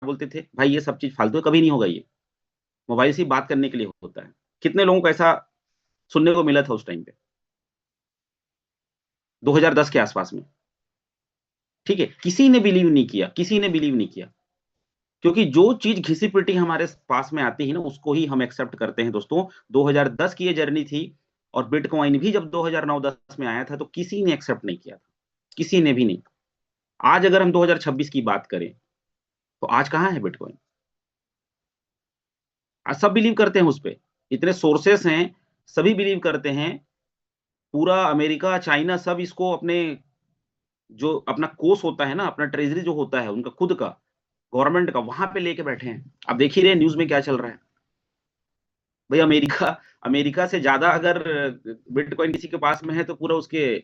बोलते थे भाई ये सब चीज फालतू है, कभी नहीं होगा ये, मोबाइल से ही बात करने के लिए होता है। कितने लोगों को ऐसा सुनने को मिला था उस टाइम पे, 2010 के आसपास में। ठीक है, किसी ने बिलीव नहीं किया, किसी ने बिलीव नहीं किया, क्योंकि जो चीज घिसी पिटी हमारे पास में आती है ना उसको ही हम एक्सेप्ट करते हैं दोस्तों। 2010 की ये जर्नी थी, और बिटकॉइन भी जब 2009-10 में आया था तो किसी ने एक्सेप्ट नहीं किया था, किसी ने भी नहीं। आज अगर हम 2026 की बात करें तो आज कहाँ है बिटकॉइन? आज सब बिलीव करते हैं उस पे, इतने सोर्सेस हैं, सभी बिलीव करते हैं। पूरा अमेरिका, चाइना सब इसको अपने, जो अपना कोष होता है ना, अपना ट्रेजरी जो होता है उनका खुद का, गवर्नमेंट का, वहां पे लेके बैठे हैं। आप देख ही रहे हैं न्यूज में क्या चल रहा है। भाई अमेरिका, अमेरिका से ज्यादा अगर बिटकॉइन किसी के पास में है तो पूरा उसके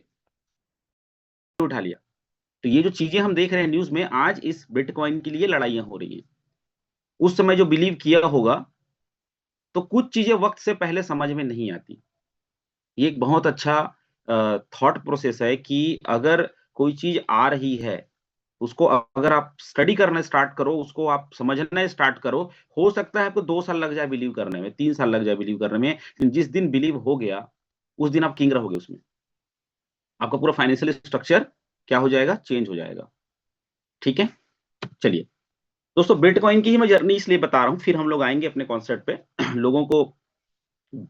उठा लिया। तो ये जो चीजें हम देख रहे हैं न्यूज में, आज इस बिटकॉइन के लिए लड़ाइयां हो रही हैं। उस समय जो बिलीव किया होगा, तो कुछ चीजें वक्त से पहले समझ में नहीं आती। ये एक बहुत अच्छा थॉट प्रोसेस है कि अगर कोई चीज आ रही है, उसको अगर आप स्टडी करना स्टार्ट करो, उसको आप समझना स्टार्ट करो, हो सकता है आपको 2 साल लग जाए बिलीव करने में, 3 साल लग जाए बिलीव करने में, लेकिन जिस दिन बिलीव हो गया उस दिन आप किंग रहोगे उसमें। आपका पूरा फाइनेंशियल स्ट्रक्चर क्या हो जाएगा? चेंज हो जाएगा। ठीक है, चलिए दोस्तों, बिटकॉइन की ही मैं जर्नी इसलिए बता रहा हूं, फिर हम लोग आएंगे अपने कॉन्सेप्ट पे। लोगों को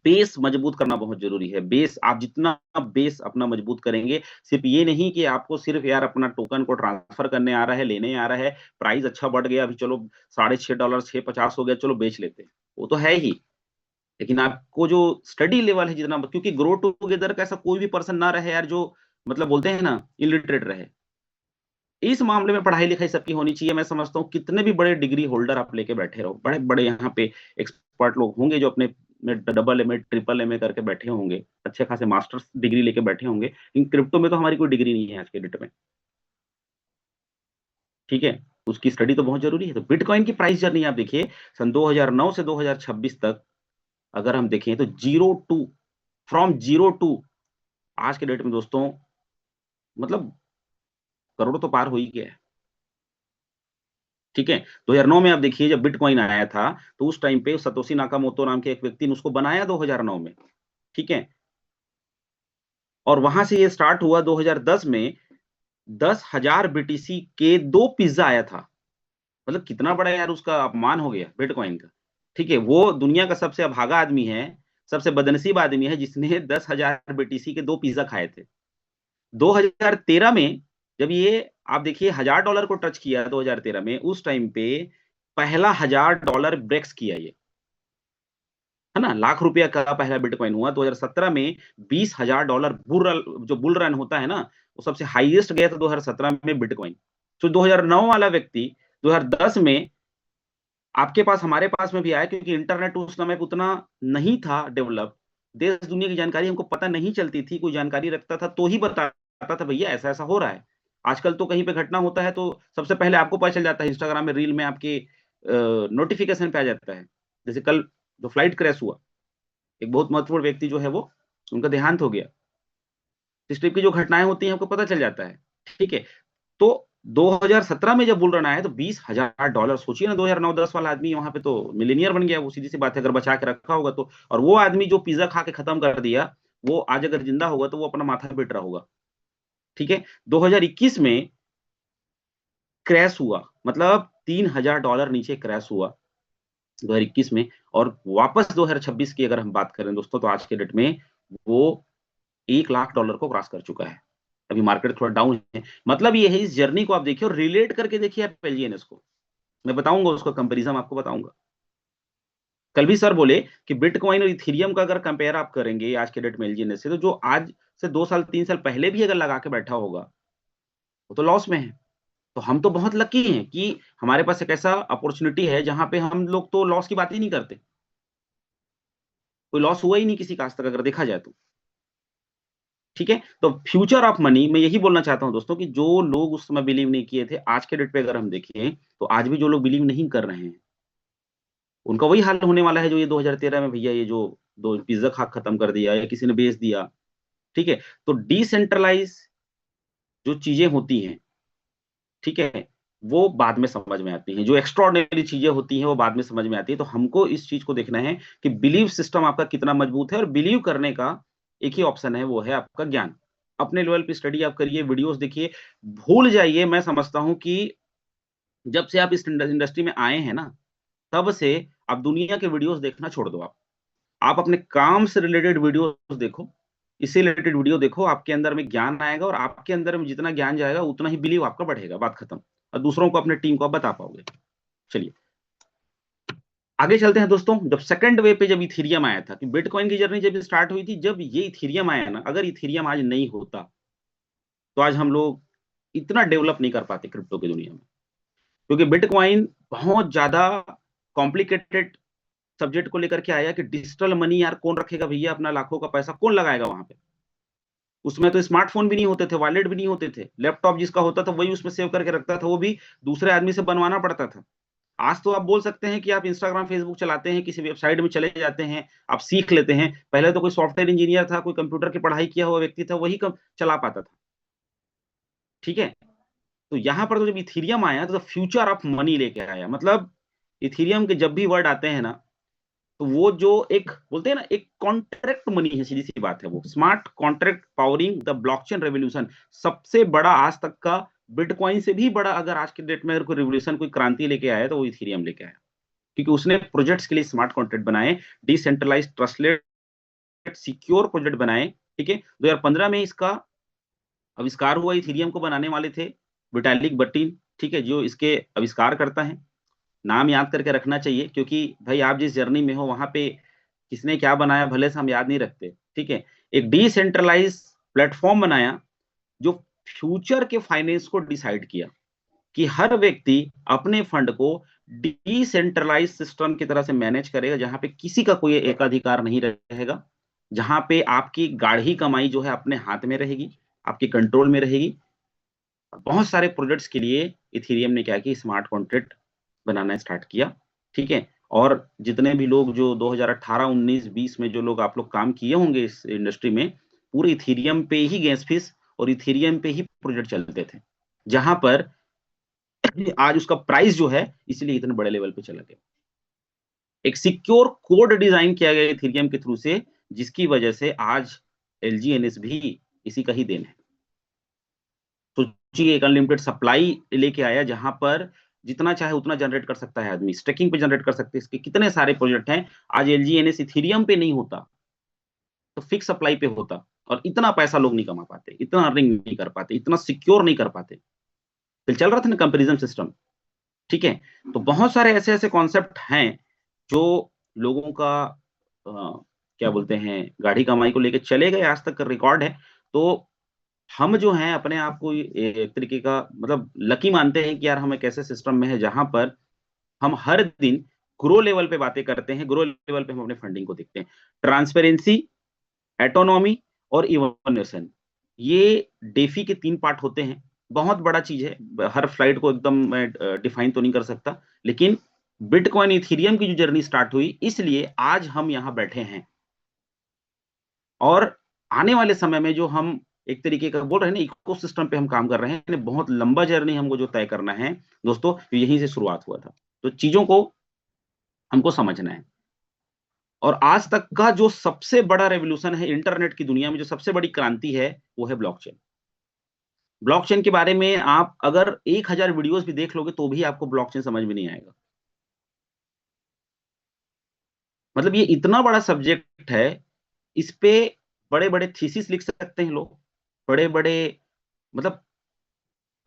बेस मजबूत करना बहुत जरूरी है। बेस, आप जितना बेस अपना मजबूत करेंगे, सिर्फ ये नहीं कि आपको सिर्फ यार अपना टोकन को ट्रांसफर करने आ रहा है, लेने आ रहा है, प्राइस अच्छा बढ़ गया, अभी चलो $6.50 6.50 हो गया, चलो बेच लेते हैं, वो तो है ही। लेकिन आपको जो स्टडी लेवल है जितना, क्योंकि ग्रो टुगेदर का ऐसा कोई भी पर्सन ना रहे यार जो, मतलब बोलते हैं ना, इलिटरेट रहे। इस मामले में पढ़ाई लिखाई सबकी होनी चाहिए। मैं समझता हूँ कितने भी बड़े डिग्री होल्डर आप लेके बैठे रहो, बड़े बड़े यहाँ पे एक्सपर्ट लोग होंगे जो अपने में डबल एमए ट्रिपल एमए करके बैठे होंगे, अच्छे खासे मास्टर्स डिग्री लेके बैठे होंगे, लेकिन क्रिप्टो में तो हमारी कोई डिग्री नहीं है आज के डेट में। ठीक है, उसकी स्टडी तो बहुत जरूरी है। तो बिटकॉइन की प्राइस जर्नी आप देखिए, सन 2009 से 2026 तक अगर हम देखें तो zero to, from zero to आज के डेट में दोस्तों, मतलब करोड़ तो पार हो ही गया है। ठीक है, 2009 में आप देखिए जब बिटकॉइन आया था, तो उस टाइम पे सतोशी नाकामोतो नाम के एक व्यक्ति ने उसको बनाया 2009 में। ठीक है, और वहां से ये स्टार्ट हुआ 2010 में, 10,000 बीटीसी के 2 पिज्जा आया था। मतलब कितना बड़ा यार उसका अपमान हो गया बिटकॉइन का। ठीक है, वो दुनिया का सबसे अभागा आदमी है, सबसे बदनसीब आदमी है जिसने 10,000 बीटीसी के 2 पिज्जा खाए थे। 2013 में जब ये, आप देखिए, $1,000 को टच किया 2013 में, उस टाइम पे पहला $1,000 ब्रेक्स किया ये, है ना, लाख रुपया का पहला बिटकॉइन हुआ। 2017 में $20,000 जो बुल रन होता है ना, वो सबसे हाईएस्ट गया था 2017 में बिटकॉइन। तो 2009 वाला व्यक्ति 2010 में आपके पास, हमारे पास में भी आया, क्योंकि इंटरनेट उस समय पे उतना नहीं था डेवलप, देश दुनिया की जानकारी हमको पता नहीं चलती थी, कोई जानकारी रखता था तो ही बताता था भैया ऐसा ऐसा हो रहा है। आजकल तो कहीं पे घटना होता है तो सबसे पहले आपको पता चल जाता है, इंस्टाग्राम में रील में आपके नोटिफिकेशन पे आ जाता है। जैसे कल जो फ्लाइट क्रैश हुआ, एक बहुत महत्वपूर्ण व्यक्ति जो है वो, उनका देहांत हो गया। इस टाइप की जो घटनाएं होती हैं आपको पता चल जाता है। ठीक है, तो 2017 में जब बुल रन आया तो $20,000, सोचिए ना, 2009-10 वाला आदमी वहां पे तो मिलीनियर बन गया वो, सीधी सी बात है, अगर बचा के रखा होगा तो। और वो आदमी जो पिज्जा खा के खत्म कर दिया, वो आज अगर जिंदा होगा तो वो अपना माथा पीट रहा होगा। ठीक है, 2021 में क्रैश हुआ, मतलब $3,000 नीचे क्रैश हुआ 2021 में। और वापस 2026 की अगर हम बात करें दोस्तों, तो आज के डेट में वो $1,00,000 को क्रॉस कर चुका है। अभी मार्केट थोड़ा डाउन है। मतलब ये है, इस जर्नी को आप देखिए और रिलेट करके देखिए आप एलजीएनएस को। मैं बताऊंगा उसका कंपैरिजन आपको बताऊंगा। कल भी सर बोले कि बिटकॉइन और इथेरियम का अगर कंपेयर आप करेंगे आज के डेट में एलजीएनएस से, तो जो आज से 2 साल 3 साल पहले भी अगर लगा के बैठा होगा, वो तो लॉस में है। तो हम तो बहुत लकी हैं कि हमारे पास एक ऐसा अपॉर्चुनिटी है जहां पे हम लोग तो लॉस की बात ही नहीं करते। कोई लॉस हुआ ही नहीं किसी का आज तक अगर देखा जाए तो। ठीक है, तो फ्यूचर ऑफ मनी, मैं यही बोलना चाहता हूं दोस्तों कि जो लोग उस समय बिलीव नहीं किए थे, आज के डेट पे अगर हम देखें तो आज भी जो लोग बिलीव नहीं कर रहे हैं, उनका वही हाल होने वाला है जो ये 2013 में भैया ये जो 2 पिज्जा खा खत्म कर दिया या किसी ने बेच दिया। ठीक है, तो डिसेंट्रलाइज जो चीजें होती हैं, ठीक है, वो बाद में समझ में आती हैं। जो एक्स्ट्राऑर्डिनरी चीजें होती हैं वो बाद में समझ में आती है। तो हमको इस चीज को देखना है कि बिलीव सिस्टम आपका कितना मजबूत है, और बिलीव करने का एक ही ऑप्शन है, वो है आपका ज्ञान। अपने लेवल पे स्टडी आप करिए, वीडियोस देखिए, भूल जाइए। मैं समझता हूं कि जब से आप इस इंडस्ट्री में आए हैं ना, तब से आप दुनिया के वीडियोस देखना छोड़ दो। आप अपने काम से रिलेटेड वीडियोस देखो, इससे रिलेटेड वीडियो देखो, आपके अंदर में ज्ञान आएगा, और आपके अंदर में जितना ज्ञान जाएगा उतना ही बिलीव आपका बढ़ेगा। बात खत्म। और दूसरों को, अपने टीम को आप बता पाओगे। चलिए आगे चलते हैं दोस्तों। जब सेकंड वे पे जब इथीरियम आया था, कि बिटकॉइन की जर्नी जब स्टार्ट हुई थी, जब ये इथीरियम आया ना, अगर इथीरियम आज नहीं होता तो आज हम लोग इतना डेवलप नहीं कर पाते क्रिप्टो की दुनिया में। क्योंकि बिटकॉइन बहुत ज्यादा कॉम्प्लिकेटेड सब्जेक्ट को लेकर के आया, कि डिजिटल मनी यार कौन रखेगा भैया, अपना लाखों का पैसा कौन लगाएगा वहां पे। उसमें तो स्मार्टफोन भी नहीं होते थे, वॉलेट भी नहीं होते थे, लैपटॉप जिसका होता था वही उसमें सेव करके रखता था, वो भी दूसरे आदमी से बनवाना पड़ता था। आज तो आप बोल सकते हैं कि आप इंस्टाग्राम फेसबुक चलाते हैं, किसी वेबसाइट में चले जाते हैं, आप सीख लेते हैं। पहले तो कोई सॉफ्टवेयर इंजीनियर था, कोई कंप्यूटर की पढ़ाई किया हुआ व्यक्ति था, वही कम चला पाता था। ठीक है। तो यहां पर तो जब इथीरियम आया तो फ्यूचर ऑफ मनी लेके आया। मतलब इथीरियम के जब भी वर्ड आते हैं ना, तो वो जो एक बोलते हैं ना, एक कॉन्ट्रैक्ट मनी है, सीधी सी बात है। वो smart contract powering the blockchain revolution, सबसे बड़ा आज तक का, बिटकॉइन से भी बड़ा, अगर आज के डेट में अगर कोई रेवोल्यूशन, कोई क्रांति लेके आया तो वो इथीरियम लेके आया। क्योंकि उसने प्रोजेक्ट्स के लिए स्मार्ट कॉन्ट्रैक्ट बनाए, डिसेंट्रलाइज्ड ट्रस्टेड सिक्योर प्रोजेक्ट बनाए। ठीक है। 2015 में इसका आविष्कार हुआ। इथीरियम को बनाने वाले थे विटालिक बट्टिन। ठीक है, जो इसके आविष्कार करता है। नाम याद करके रखना चाहिए, क्योंकि भाई आप जिस जर्नी में हो वहां पे किसने क्या बनाया भले से हम याद नहीं रखते। ठीक है। एक डिसेंट्रलाइज प्लेटफॉर्म बनाया, जो फ्यूचर के फाइनेंस को डिसाइड किया, कि हर व्यक्ति अपने फंड को डिसेंट्रलाइज सिस्टम की तरह से मैनेज करेगा, जहां पे किसी का कोई एकाधिकार नहीं रहेगा, जहां पे आपकी गाढ़ी कमाई जो है अपने हाथ में रहेगी, आपके कंट्रोल में रहेगी। बहुत सारे प्रोजेक्ट्स के लिए इथेरियम ने क्या किया, स्मार्ट कॉन्ट्रैक्ट बनाना स्टार्ट किया। ठीक है। और जितने भी लोग जो 2018 19 20 में जो लोग आप लोग काम किए होंगे इस इंडस्ट्री में, पूरे इथेरियम पे ही गैस फीस और इथेरियम पे ही प्रोजेक्ट चलते थे, जहां पर आज उसका प्राइस जो है इसलिए इतने बड़े लेवल पे चला गया। एक सिक्योर कोड डिजाइन किया गया इथेरियम के थ्रू से, जिसकी वजह से आज एलजीएनएस भी इसी का ही देन है। सोचिए, एक अनलिमिटेड सप्लाई लेके आया, जहां पर जितना चाहे उतना जनरेट कर सकता है आदमी, स्टेकिंग पे जनरेट कर सकते हैं। इसके कितने सारे प्रोजेक्ट हैं। आज एलजीएनएस इथेरियम पे नहीं होता तो फिक्स सप्लाई पे होता, और इतना पैसा लोग नहीं कमा पाते, इतना अर्निंग नहीं कर पाते, इतना सिक्योर नहीं कर पाते। फिर चल रहा था ना कंपेरिजन सिस्टम। ठीक है। तो बहुत सारे ऐसे ऐसे कॉन्सेप्ट हैं जो लोगों का क्या बोलते हैं, गाढ़ी कमाई को लेके चले गए, आज तक का रिकॉर्ड है। तो हम जो हैं अपने आप को एक तरीके का मतलब लकी मानते हैं, कि यार हम एक ऐसे सिस्टम में है जहां पर हम हर दिन ग्रो लेवल पे बातें करते हैं, ग्रो लेवल पे हम अपने फंडिंग को देखते हैं। ट्रांसपेरेंसी, एटोनॉमी और इवोल्यूशन, ये डेफी के 3 पार्ट होते हैं। बहुत बड़ा चीज है, हर फ्लाइट को एकदम मैं डिफाइन तो नहीं कर सकता, लेकिन बिटकॉइन इथेरियम की जो जर्नी स्टार्ट हुई, इसलिए आज हम यहां बैठे हैं। और आने वाले समय में जो हम एक तरीके का बोल रहे हैं ना, इकोसिस्टम पे हम काम कर रहे हैं, बहुत लंबा जर्नी हमको जो तय करना है दोस्तों, यहीं से शुरुआत हुआ था। तो चीजों को हमको समझना है। और आज तक का जो सबसे बड़ा रेवोल्यूशन है इंटरनेट की दुनिया में, जो सबसे बड़ी क्रांति है, वो है ब्लॉकचेन। ब्लॉकचेन के बारे में आप अगर 1000 वीडियोस भी देख लोगे तो भी आपको ब्लॉकचेन समझ में नहीं आएगा। मतलब ये इतना बड़ा सब्जेक्ट है, इस पे बड़े बड़े थीसिस लिख सकते हैं लोग, बड़े बड़े, मतलब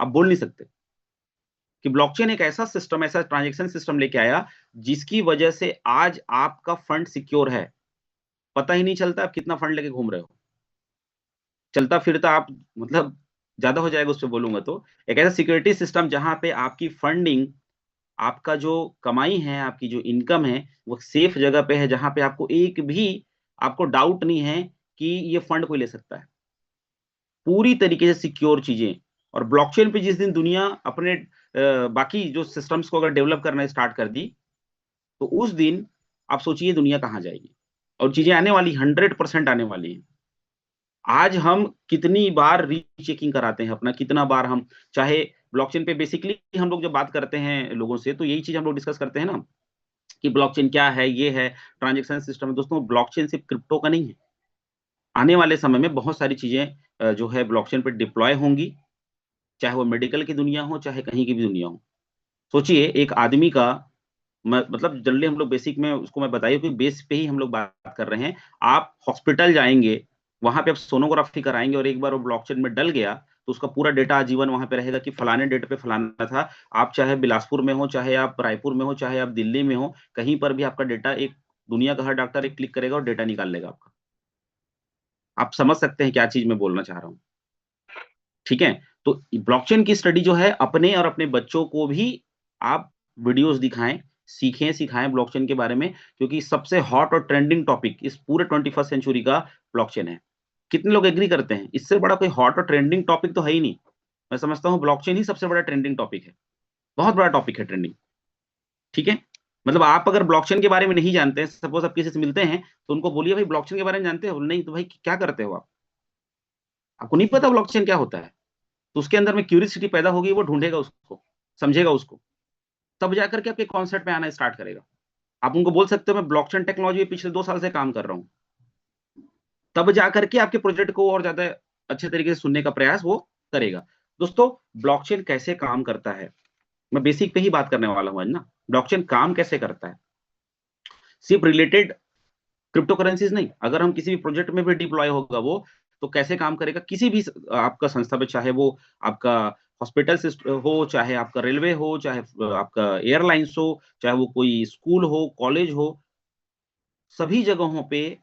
आप बोल नहीं सकते कि ब्लॉकचेन एक ऐसा सिस्टम, ऐसा ट्रांजैक्शन सिस्टम लेके आया, जिसकी वजह से आज आपका फंड सिक्योर है। पता ही नहीं चलता आप कितना फंड लेके घूम रहे हो। चलता फिरता आप, मतलब ज्यादा हो जाएगा उस पर बोलूंगा तो, एक ऐसा सिक्योरिटी सिस्टम जहां पे आपकी फंडिंग, आपका जो कमाई है, आपकी जो इनकम है, वो सेफ जगह पे है, जहां पे आपको एक भी आपको डाउट नहीं है कि ये फंड कोई ले सकता है। पूरी तरीके से सिक्योर चीजें। और ब्लॉकचेन पे जिस दिन दुनिया अपने बाकी जो सिस्टम्स को अगर डेवलप करना स्टार्ट कर दी, तो उस दिन आप सोचिए दुनिया कहाँ जाएगी। और चीजें आने वाली, 100% आने वाली हैं। आज हम कितनी बार रीचेकिंग कराते हैं अपना, कितना बार हम चाहे ब्लॉकचेन पे बेसिकली हम लोग जब बात करते हैं लोगों से, तो यही चीज हम लोग डिस्कस करते हैं ना कि ब्लॉकचेन क्या है, ये है ट्रांजैक्शन सिस्टम है। दोस्तों ब्लॉकचेन सिर्फ क्रिप्टो का नहीं है, आने वाले समय में बहुत सारी चीजें जो है ब्लॉकचेन पे डिप्लॉय होंगी, चाहे वो मेडिकल की दुनिया हो, चाहे कहीं की भी दुनिया हो। सोचिए एक आदमी का मतलब जनरली हम लोग बेसिक में उसको मैं बताइए कि बेस पे ही हम लोग बात कर रहे हैं। आप हॉस्पिटल जाएंगे, वहां पे आप सोनोग्राफी कराएंगे और एक बार वो ब्लॉकचेन में डल गया तो उसका पूरा डेटा आजीवन वहां पे रहेगा कि फलाने डेट पे फलाना था। आप चाहे बिलासपुर में हो, चाहे आप रायपुर में हो, चाहे आप दिल्ली में हो, कहीं पर भी आपका डेटा एक दुनिया का हर डॉक्टर एक क्लिक करेगा और डेटा निकाल लेगा आपका। आप समझ सकते हैं क्या चीज मैं बोलना चाह रहा हूँ? ठीक है। तो ब्लॉकचेन की स्टडी जो है अपने और अपने बच्चों को भी आप वीडियोस दिखाएं, सीखें, सिखाएं ब्लॉकचेन के बारे में, क्योंकि सबसे हॉट और ट्रेंडिंग टॉपिक इस पूरे 21st सेंचुरी का ब्लॉकचेन है। कितने लोग एग्री करते हैं? इससे बड़ा कोई हॉट और ट्रेंडिंग टॉपिक तो है ही नहीं। मैं समझता हूँ ब्लॉकचेन ही सबसे बड़ा ट्रेंडिंग टॉपिक है, बहुत बड़ा टॉपिक है ट्रेंडिंग। ठीक है। मतलब आप अगर ब्लॉकचेन के बारे में नहीं जानते हैं, सपोज आप किसी से मिलते हैं तो उनको बोलिए भाई ब्लॉकचेन के बारे में जानते हो? नहीं तो भाई क्या करते हो आप? आपको नहीं पता ब्लॉकचेन क्या होता है? तो उसके अंदर में क्यूरियोसिटी पैदा होगी, वो ढूंढेगा उसको, समझेगा उसको, तब जाकर के आपके कॉन्सेप्ट में आना स्टार्ट करेगा। आप उनको बोल सकते हो मैं ब्लॉकचेन टेक्नोलॉजी में पिछले 2 साल से काम कर रहा हूँ, तब जाकर के आपके प्रोजेक्ट को और ज्यादा अच्छे तरीके से सुनने का प्रयास वो करेगा। दोस्तों ब्लॉकचेन कैसे काम करता है, मैं बेसिक पे ही बात करने वाला हूँ आज ना। ब्लॉकचेन काम कैसे करता है, सिर्फ रिलेटेड क्रिप्टो करेंसीज नहीं, अगर हम किसी भी प्रोजेक्ट में भी डिप्लॉय होगा वो, तो कैसे काम करेगा किसी भी आपका संस्था पे, चाहे वो आपका हॉस्पिटल हो, चाहे आपका रेलवे हो, चाहे आपका एयरलाइंस हो, चाहे वो कोई स्कूल हो, कॉलेज हो, सभी जगहों पे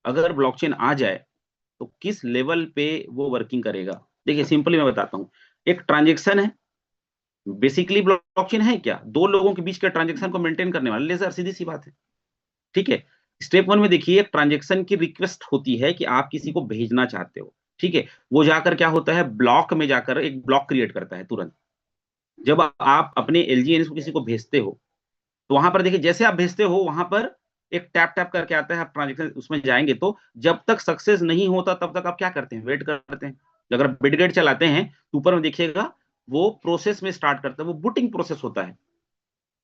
अगर ब्लॉकचेन आ जाए तो किस लेवल पे वो वर्किंग करेगा। देखिए सिंपली मैं बताता हूँ, एक ट्रांजेक्शन है, बेसिकली ब्लॉकचेन है क्या? दो लोगों के बीच के ट्रांजेक्शन को मेंटेन करने वाला लेजर, सीधी सी बात है। ठीक है। स्टेप 1 में देखिए एक ट्रांजेक्शन की रिक्वेस्ट होती है कि आप किसी को भेजना चाहते हो। ठीक है। वो जाकर क्या होता है, ब्लॉक में जाकर एक ब्लॉक क्रिएट करता है तुरंत। जब आप अपने एलजीएनएस को किसी को भेजते हो, तो वहां पर देखिए जैसे आप भेजते हो वहां पर एक टैप टैप करके आता है, आप ट्रांजेक्शन उसमें जाएंगे तो जब तक सक्सेस नहीं होता तब तक आप क्या करते हैं, वेट करते हैं। अगर आप बिटगेट चलाते हैं तो ऊपर में देखिएगा वो प्रोसेस में स्टार्ट करता है, वो बूटिंग प्रोसेस होता है।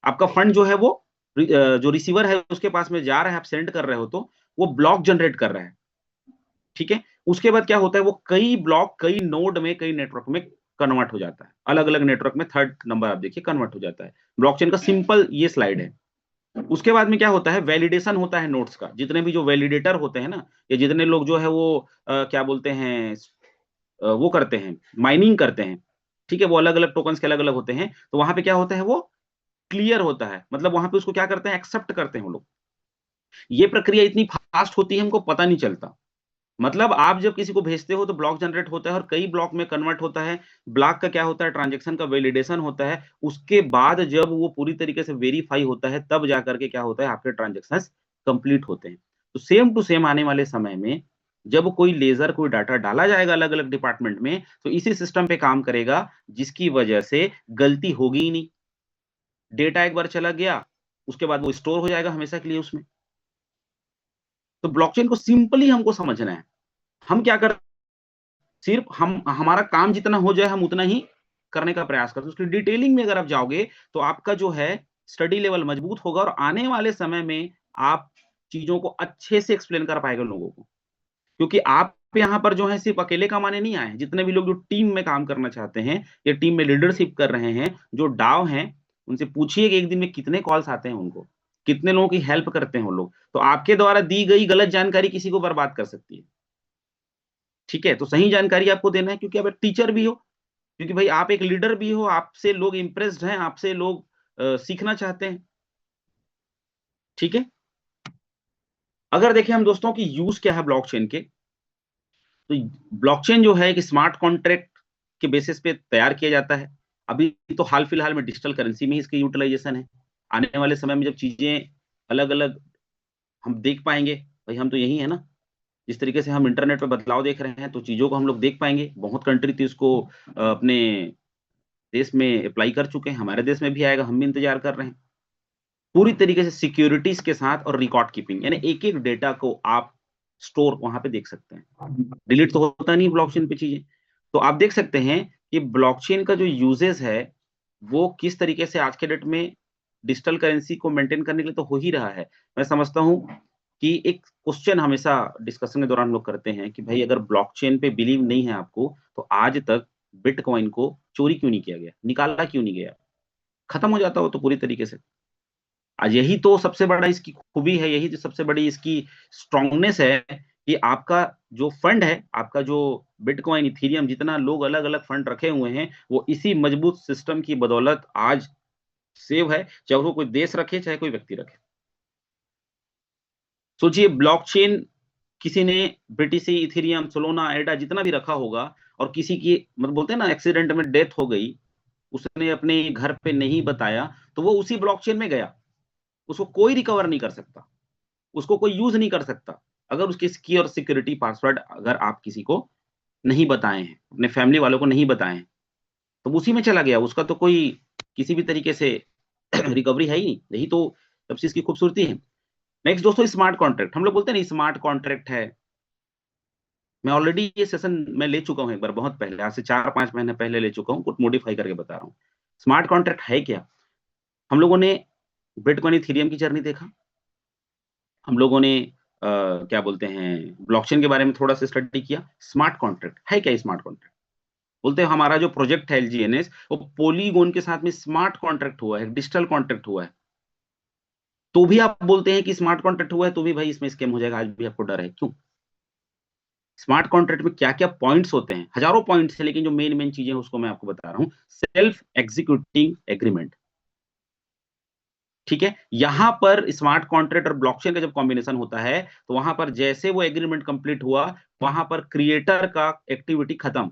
आपका फंड जो है वो जो रिसीवर है उसके पास में जा रहा है, आप सेंड कर रहे हो तो वो ब्लॉक जनरेट कर रहा है। ठीक है। उसके बाद क्या होता है, वो कई ब्लॉक कई नोड में कई नेटवर्क में कन्वर्ट हो जाता है, अलग अलग नेटवर्क में थर्ड नंबर आप देखिए कन्वर्ट हो जाता है। ब्लॉकचेन का सिंपल ये स्लाइड है। उसके बाद में क्या होता है, वैलिडेशन होता है नोड्स का। जितने भी जो वैलिडेटर होते हैं ना, या जितने लोग जो है वो क्या बोलते हैं, वो करते हैं, माइनिंग करते हैं। ठीक है। वो अलग अलग टोकन्स के अलग अलग होते हैं, तो वहां पे क्या होता है, वो क्लियर होता है, मतलब वहां पे उसको क्या करते हैं, एक्सेप्ट करते हैं वो लोग। ये प्रक्रिया इतनी फास्ट होती है हमको पता नहीं चलता। मतलब आप जब किसी को भेजते हो तो ब्लॉक जनरेट होता है और कई ब्लॉक में कन्वर्ट होता है। ब्लॉक का क्या होता है, ट्रांजैक्शन का वैलिडेशन होता है। उसके बाद जब वो पूरी तरीके से वेरीफाई होता है तब जाकर के क्या होता है, आपके ट्रांजैक्शंस कंप्लीट होते हैं। तो सेम टू सेम आने वाले समय में जब कोई लेजर कोई डाटा डाला जाएगा अलग अलग डिपार्टमेंट में, तो इसी सिस्टम पे काम करेगा, जिसकी वजह से गलती होगी ही नहीं। डेटा एक बार चला गया, उसके बाद वो स्टोर हो जाएगा हमेशा के लिए उसमें। तो ब्लॉकचेन को सिंपली हमको समझना है। हम क्या कर, सिर्फ हम हमारा काम जितना हो जाए हम उतना ही करने का प्रयास करते हैं। उसकी डिटेलिंग में अगर आप जाओगे तो आपका जो है स्टडी लेवल मजबूत होगा और आने वाले समय में आप चीजों को अच्छे से एक्सप्लेन कर पाएंगे लोगों को। क्योंकि आप यहाँ पर जो है सिर्फ अकेले कमाने नहीं आए हैं, जितने भी लोग जो टीम में काम करना चाहते हैं या टीम में लीडरशिप कर रहे हैं, जो डाव हैं, उनसे पूछिए कि एक दिन में कितने कॉल्स आते हैं उनको, कितने लोगों की हेल्प करते हैं वो लोग। तो आपके द्वारा दी गई गलत जानकारी किसी को बर्बाद कर सकती है। ठीक है। तो सही जानकारी आपको देना है, क्योंकि आप एक टीचर भी हो, क्योंकि भाई आप एक लीडर भी हो, आपसे लोग इंप्रेस्ड हैं, आपसे लोग सीखना चाहते हैं। ठीक है। अगर देखें हम दोस्तों की यूज क्या है ब्लॉकचेन के, तो ब्लॉकचेन जो है एक स्मार्ट कॉन्ट्रैक्ट के बेसिस पे तैयार किया जाता है। अभी तो हाल फिलहाल में डिजिटल करेंसी में ही इसकी यूटिलाइजेशन है। आने वाले समय में जब चीजें अलग अलग हम देख पाएंगे, भाई हम तो यही है ना, जिस तरीके से हम इंटरनेट पे बदलाव देख रहे हैं तो चीजों को हम लोग देख पाएंगे। बहुत कंट्री थी इसको अपने देश में अप्लाई कर चुके हैं, हमारे देश में भी आएगा, हम भी इंतजार कर रहे हैं। पूरी तरीके से सिक्योरिटीज के साथ और रिकॉर्ड कीपिंग, यानी एक एक डेटा को आप स्टोर वहां पे देख सकते हैं। डिलीट तो होता नहीं ब्लॉकचेन पे चीजें। तो आप देख सकते हैं कि ब्लॉकचेन का जो यूजेस है वो किस तरीके से आज के डेट में डिजिटल करेंसी को मेंटेन करने के लिए तो हो ही रहा है। मैं समझता हूँ कि एक क्वेश्चन हमेशा डिस्कशन के दौरान लोग करते हैं कि भाई अगर ब्लॉकचेन पे बिलीव नहीं है आपको, तो आज तक बिटकॉइन को चोरी क्यों नहीं किया गया, निकाला क्यों नहीं गया, खत्म हो जाता हो तो पूरी तरीके से। आज यही तो सबसे बड़ा इसकी खूबी है, यही तो सबसे बड़ी इसकी स्ट्रांगनेस है कि आपका जो फंड है, आपका जो बिटकॉइन, इथेरियम, जितना लोग अलग-अलग फंड रखे हुए हैं, वो इसी मजबूत सिस्टम की बदौलत आज सेव है, चाहे वो कोई देश रखे, चाहे कोई व्यक्ति रखे। सोचिए ब्लॉकचेन किसी ने बीटीसी, इथेरियम, सोलोना, एडा जितना भी रखा होगा और किसी की मतलब बोलते हैं ना एक्सीडेंट में डेथ हो गई, उसने अपने घर पे नहीं बताया, तो वो उसी ब्लॉकचेन में गया। उसको कोई रिकवर नहीं कर सकता, उसको कोई यूज़ नहीं कर सकता। अगर उसकी की और सिक्योरिटी पासवर्ड अगर आप किसी को नहीं बताए हैं, अपने फैमिली वालों को नहीं बताए हैं, तो वो उसी में चला गया। उसका तो कोई किसी भी तरीके से रिकवरी है ही नहीं। यही तो सबसे इसकी खूबसूरती है। नेक्स्ट दोस्तों, स्मार्ट कॉन्ट्रैक्ट। हम लोग बोलते हैं ना स्मार्ट कॉन्ट्रैक्ट है। मैं ऑलरेडी ये सेशन मैं ले चुका हूँ एक बार, बहुत पहले, आज से 4-5 महीने पहले ले चुका हूँ, कुछ मॉडिफाई करके बता रहा हूँ। स्मार्ट कॉन्ट्रैक्ट है क्या? हम लोगों ने बिटकॉइन, इथेरियम की जर्नी देखा। हम लोगों ने क्या बोलते हैं ब्लॉकचेन के बारे में थोड़ा-सा स्टडी किया। स्मार्ट कॉन्ट्रैक्ट है क्या स्मार्ट कॉन्ट्रैक्ट? बोलते हैं हमारा जो प्रोजेक्ट है एलजीएनएस, वो पॉलीगॉन के साथ में स्मार्ट कॉन्ट्रैक्ट हुआ है, डिजिटल कॉन्ट्रैक्ट हुआ है। तो भी आप बोलते हैं कि स्मार्ट कॉन्ट्रैक्ट हुआ है, तो भी भाई इसमें स्कैम हो जाएगा, आज भी आपको डर है। क्यों? स्मार्ट कॉन्ट्रैक्ट में क्या-क्या पॉइंट्स होते हैं? हज़ारों पॉइंट्स हैं, लेकिन जो मेन-मेन चीज़ें हैं उसको मैं आपको बता रहा हूँ। सेल्फ एग्जीक्यूटिंग एग्रीमेंट, ठीक है? यहाँ पर स्मार्ट कॉन्ट्रैक्ट और ब्लॉकचेन का जब कॉम्बिनेशन होता है, तो वहाँ पर जैसे वो एग्रीमेंट कंप्लीट हुआ, वहाँ पर क्रिएटर का एक्टिविटी खत्म।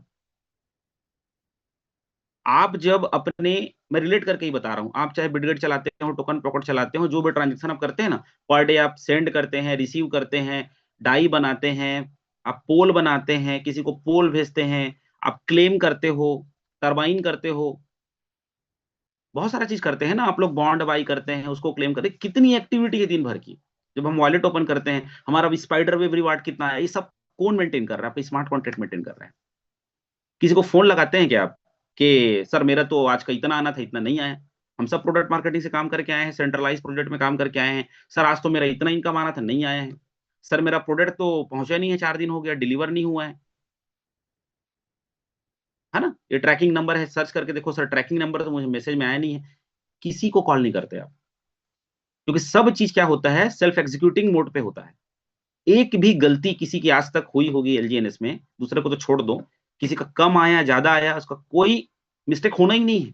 आप जब अपने मैं रिलेट करके ही बता रहा हूँ, आप चाहे बिटगेट चलाते हो, टोकन पॉकेट चलाते हो, जो भी ट्रांज़ैक्शन आप करते हैं ना, पर डे आप सेंड करते हैं, रिसीव करते हैं, डाई बनाते हैं, आप पोल बनाते हैं, किसी को पोल भेजते हैं, आप क्लेम करते हो, टरबाइन करते हो, बहुत सारा चीज़ करते हैं ना, आप लोग बॉन्ड बाय करते हैं, उसको क्लेम करते हैं, कितनी एक्टिविटी है दिन भर की। जब हम वॉलेट ओपन करते हैं, हमारा भी स्पाइडर वेव रिवार्ड कितना है, ये सब कौन मेंटेन कर रहा है? आपका स्मार्ट कॉन्ट्रैक्ट मेंटेन कर रहा है। किसी को फ़ोन लगाते हैं क्या आप? कि सर मेरा तो आज का इतना आना था, इतना नहीं आया। हम सब प्रोडक्ट मार्केटिंग से काम करके आए हैं, सेंट्रलाइज़्ड प्रोजेक्ट में काम करके आए हैं। सर आज तो मेरा इतना इनकम आना था, नहीं आया है। सर मेरा प्रोडक्ट तो पहुँचा नहीं है, 4 दिन हो गया, डिलीवर नहीं हुआ है ना? ये ट्रैकिंग नंबर है, सर्च करके देखो सर ट्रैकिंग नंबर तो मुझे मैसेज में आया नहीं है। किसी को कॉल नहीं करते आप, क्योंकि सब चीज़ क्या होता है सेल्फ एग्ज़ीक्यूटिंग मोड पे होता है। एक भी गलती किसी की आज तक हुई होगी एलजीएनएस में, दूसरे को तो छोड़ दो, किसी का कम आया, ज़्यादा आया, उसका कोई मिस्टेक होना ही नहीं है।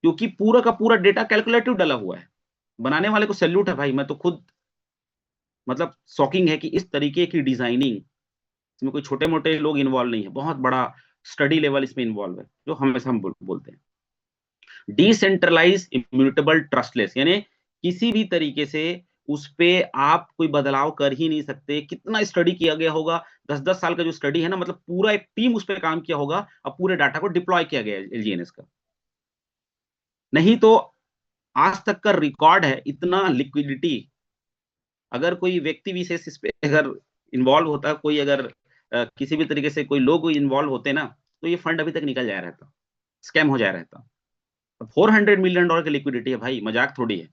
क्योंकि पूरा का पूरा डेटा कैलकुलेटिव डला हुआ है। बनाने वाले को सैल्यूट है भाई, मैं तो खुद मतलब शॉकिंग है कि इस तरीके की डिजाइनिंग, इसमें कोई छोटे-मोटे लोग इन्वॉल्व नहीं है, बहुत बड़ा स्टडी लेवल इसमें इन्वॉल्व है, जो हमेशा हम बोलते हैं। डिसेंट्रलाइज़, इम्यूटेबल, ट्रस्टलेस, यानी किसी भी तरीके से उस पे आप कोई बदलाव कर ही नहीं सकते। कितना स्टडी किया गया होगा, 10-10 साल का जो स्टडी है ना, मतलब पूरा एक टीम उस पे काम किया होगा और पूरे डाटा को डिप्लॉय किया गया है एलजीएनएस का। नहीं तो आज तक का रिकॉर्ड है इतना लिक्विडिटी, अगर कोई व्यक्ति विशेष इस पे अगर इन्वॉल्व होता, कोई अगर किसी भी तरीके से कोई लोग इन्वॉल्व होते ना, तो ये फंड अभी तक निकल जाया रहता, स्कैम हो जाया रहता। $400 मिलियन की लिक्विडिटी है भाई, मजाक थोड़ी है।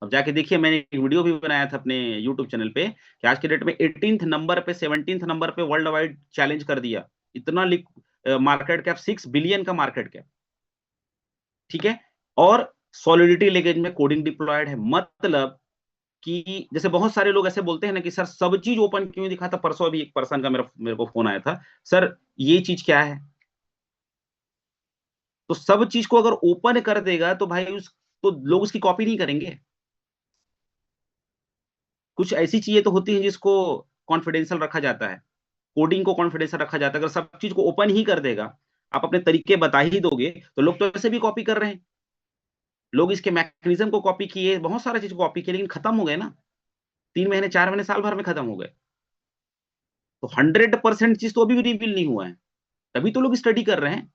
अब जाके देखिए, मैंने एक वीडियो भी बनाया था अपने यूट्यूब चैनल पे कि आज के डेट में 18th नंबर पे, 17th नंबर पे वर्ल्ड वाइड चैलेंज कर दिया। इतना मार्केट कैप 6 बिलियन का मार्केट कैप, ठीक है? और सॉलिडिटी लीकेज में कोडिंग डिप्लॉयड है, मतलब कि जैसे बहुत सारे लोग ऐसे बोलते हैं ना कि सर सब चीज़ ओपन क्यों नहीं दिखाता? परसों अभी एक पर्सन का मेरे को फ़ोन आया था, सर ये चीज़ क्या है? तो सब चीज़ को अगर ओपन कर देगा तो भाई उस तो लोग उसकी कॉपी नहीं करेंगे। कुछ ऐसी चीज़ें तो होती हैं जिसको कॉन्फिडेंशियल रखा जाता है, कोडिंग को कॉन्फिडेंशियल रखा जाता है। अगर सब चीज़ को ओपन ही कर देगा, आप अपने तरीके बता ही दोगे, तो लोग तो ऐसे भी कॉपी कर रहे हैं। लोग इसके मैकेनिज़्म को कॉपी किए, बहुत सारा चीज़ को कॉपी किए, लेकिन खत्म हो गए ना। 3 महीने, 4 महीने, साल भर में खत्म हो गए। तो 100% चीज़ तो अभी भी रिवील नहीं हुआ है, तभी तो लोग स्टडी कर रहे हैं।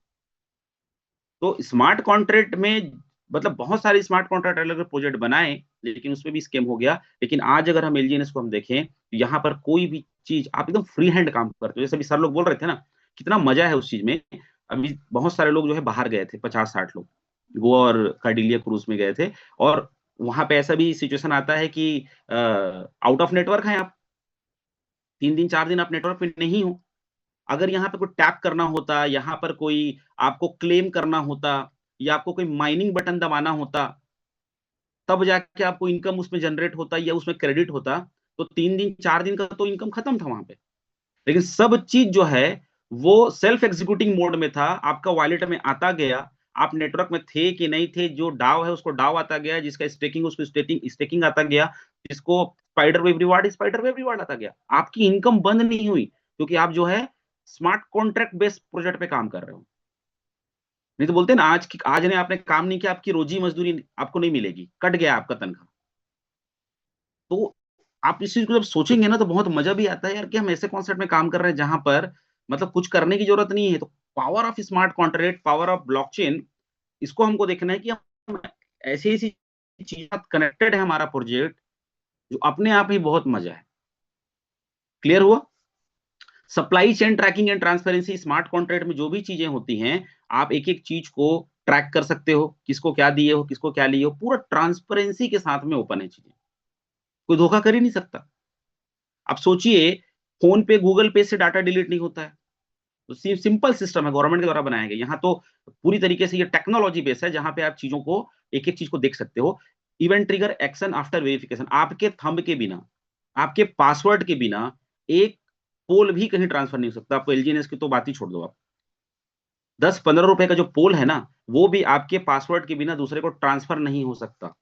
तो स्मार्ट कॉन्ट्रैक्ट में मतलब बहुत सारे स्मार्ट कॉन्ट्रैक्ट अलग-अलग प्रोजेक्ट बनाए, लेकिन उसमें भी स्कैम हो गया। लेकिन आज अगर हम एलजीएनएस को हम देखें, तो यहाँ पर कोई भी चीज़ आप एकदम फ्री हैंड काम करते हो। जैसे अभी सर लोग बोल रहे थे ना, कितना मज़ा है उस चीज़ में। अभी बहुत सारे लोग जो है बाहर गए थे, 50-60 लोग गोवा और कार्डिलिया क्रूज में गए थे। और वहां पे ऐसा भी सिचुएशन आता है कि आउट ऑफ नेटवर्क है आप, 3 दिन 4 दिन आप नेटवर्क पे नहीं हो। अगर यहाँ पे कोई टैप करना होता, यहाँ पर कोई आपको क्लेम करना होता, या आपको कोई माइनिंग बटन दबाना होता, तब जाके आपको इनकम उसमें जनरेट होता या उसमें क्रेडिट होता। तो 3 दिन 4 दिन का तो इनकम खत्म था वहां पे। लेकिन सब चीज जो है वो सेल्फ एग्जीक्यूटिंग मोड में था, आपका वॉलेट में आता गया। आप नेटवर्क में थे कि नहीं थे, जो डाव है उसको डाव आता गया, जिसका स्टेकिंग उसको स्टेकिंग स्टेकिंग आता गया, जिसको स्पाइडर वेव रिवार्ड आता गया। आपकी इनकम बंद नहीं हुई, क्योंकि आप जो है स्मार्ट कॉन्ट्रैक्ट बेस्ड प्रोजेक्ट पे काम कर रहे हो। नहीं तो बोलते हैं ना, आज ने आपने काम नहीं किया, आपकी रोजी मजदूरी आपको नहीं मिलेगी, कट गया आपका तनख्वाह। तो आप इस चीज को जब सोचेंगे ना, तो बहुत मजा भी आता है यार, कि हम ऐसे कॉन्सेप्ट में काम कर रहे हैं जहां पर मतलब कुछ करने की जरूरत नहीं है। तो power of smart contract, power of blockchain, इसको हमको देखना है कि हम ऐसी ऐसी चीज कनेक्टेड है हमारा प्रोजेक्ट, जो अपने आप ही बहुत मजा है। क्लियर हुआ? Supply chain tracking and transparency, smart contract में जो भी चीजें होती हैं, आप एक एक चीज को ट्रैक कर सकते हो, किसको क्या दिए हो, किसको क्या लिए हो, पूरा ट्रांसपेरेंसी के साथ में ओपन है चीजें, कोई धोखा कर ही नहीं सकता। आप सोचिए, फोन पे गूगल पे से डाटा डिलीट नहीं होता है। तो सिंपल सिस्टम है, गवर्नमेंट के द्वारा बनाया गया। यहाँ तो पूरी तरीके से ये टेक्नोलॉजी बेस है, जहां पे आप चीजों को एक एक चीज को देख सकते हो। Event trigger action after verification, आपके थंब के बिना, आपके पासवर्ड के बिना एक पोल भी कहीं ट्रांसफर नहीं हो सकता। आपको एलजीएनएस की तो बात ही छोड़ दो आप, 10-15 रुपए का जो पोल है ना, वो भी आपके पासवर्ड के बिना दूसरे को ट्रांसफर नहीं हो सकता।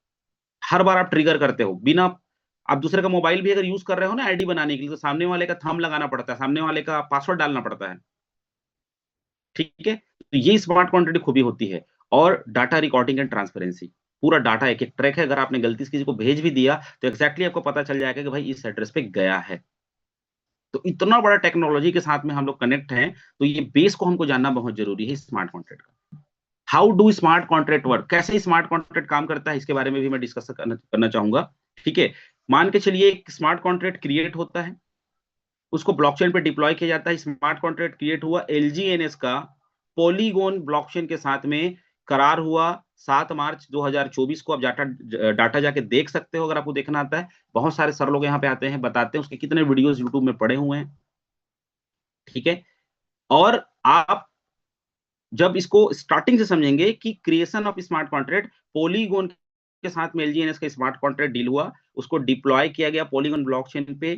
हर बार आप ट्रिगर करते हो बिना, आप दूसरे का मोबाइल भी अगर यूज कर रहे हो ना आईडी बनाने के लिए, तो सामने वाले का थंब लगाना पड़ता है, सामने वाले का पासवर्ड डालना पड़ता है। ठीक है, तो ये स्मार्ट कॉन्ट्रैक्ट की खूबी होती है। और डाटा रिकॉर्डिंग एंड ट्रांसपेरेंसी, पूरा डाटा एक एक ट्रैक है। अगर आपने गलती से किसी को भेज भी दिया, तो एग्जैक्टली आपको पता चल जाएगा कि भाई इस एड्रेस पे गया है। तो इतना बड़ा टेक्नोलॉजी के साथ में हम लोग कनेक्ट हैं, तो ये बेस को हमको जानना बहुत जरूरी है स्मार्ट कॉन्ट्रैक्ट का। How do smart contract work, कैसे स्मार्ट कॉन्ट्रैक्ट काम करता है, इसके बारे में भी मैं डिस्कस करना चाहूंगा। ठीक है, मान के चलिए एक स्मार्ट कॉन्ट्रैक्ट क्रिएट होता है, उसको ब्लॉकचेन पे डिप्लॉय किया जाता है। स्मार्ट कॉन्ट्रैक्ट क्रिएट हुआ, एलजीएनएस का पॉलीगोन ब्लॉकचेन के साथ में करार हुआ 7 मार्च 2024 को। आप डाटा डाटा जाके देख सकते हो, अगर आपको देखना आता है। बहुत सारे सर लोग यहाँ पे आते हैं, बताते हैं, उसके कितने वीडियोस यूट्यूब में पड़े हुए हैं। ठीक है, और आप जब इसको स्टार्टिंग से समझेंगे कि creation of smart contract, polygon के साथ में एलजीएनएस का स्मार्ट कॉन्ट्रैक्ट डील हुआ, उसको डिप्लॉय किया गया पॉलीगोन ब्लॉकचेन पे।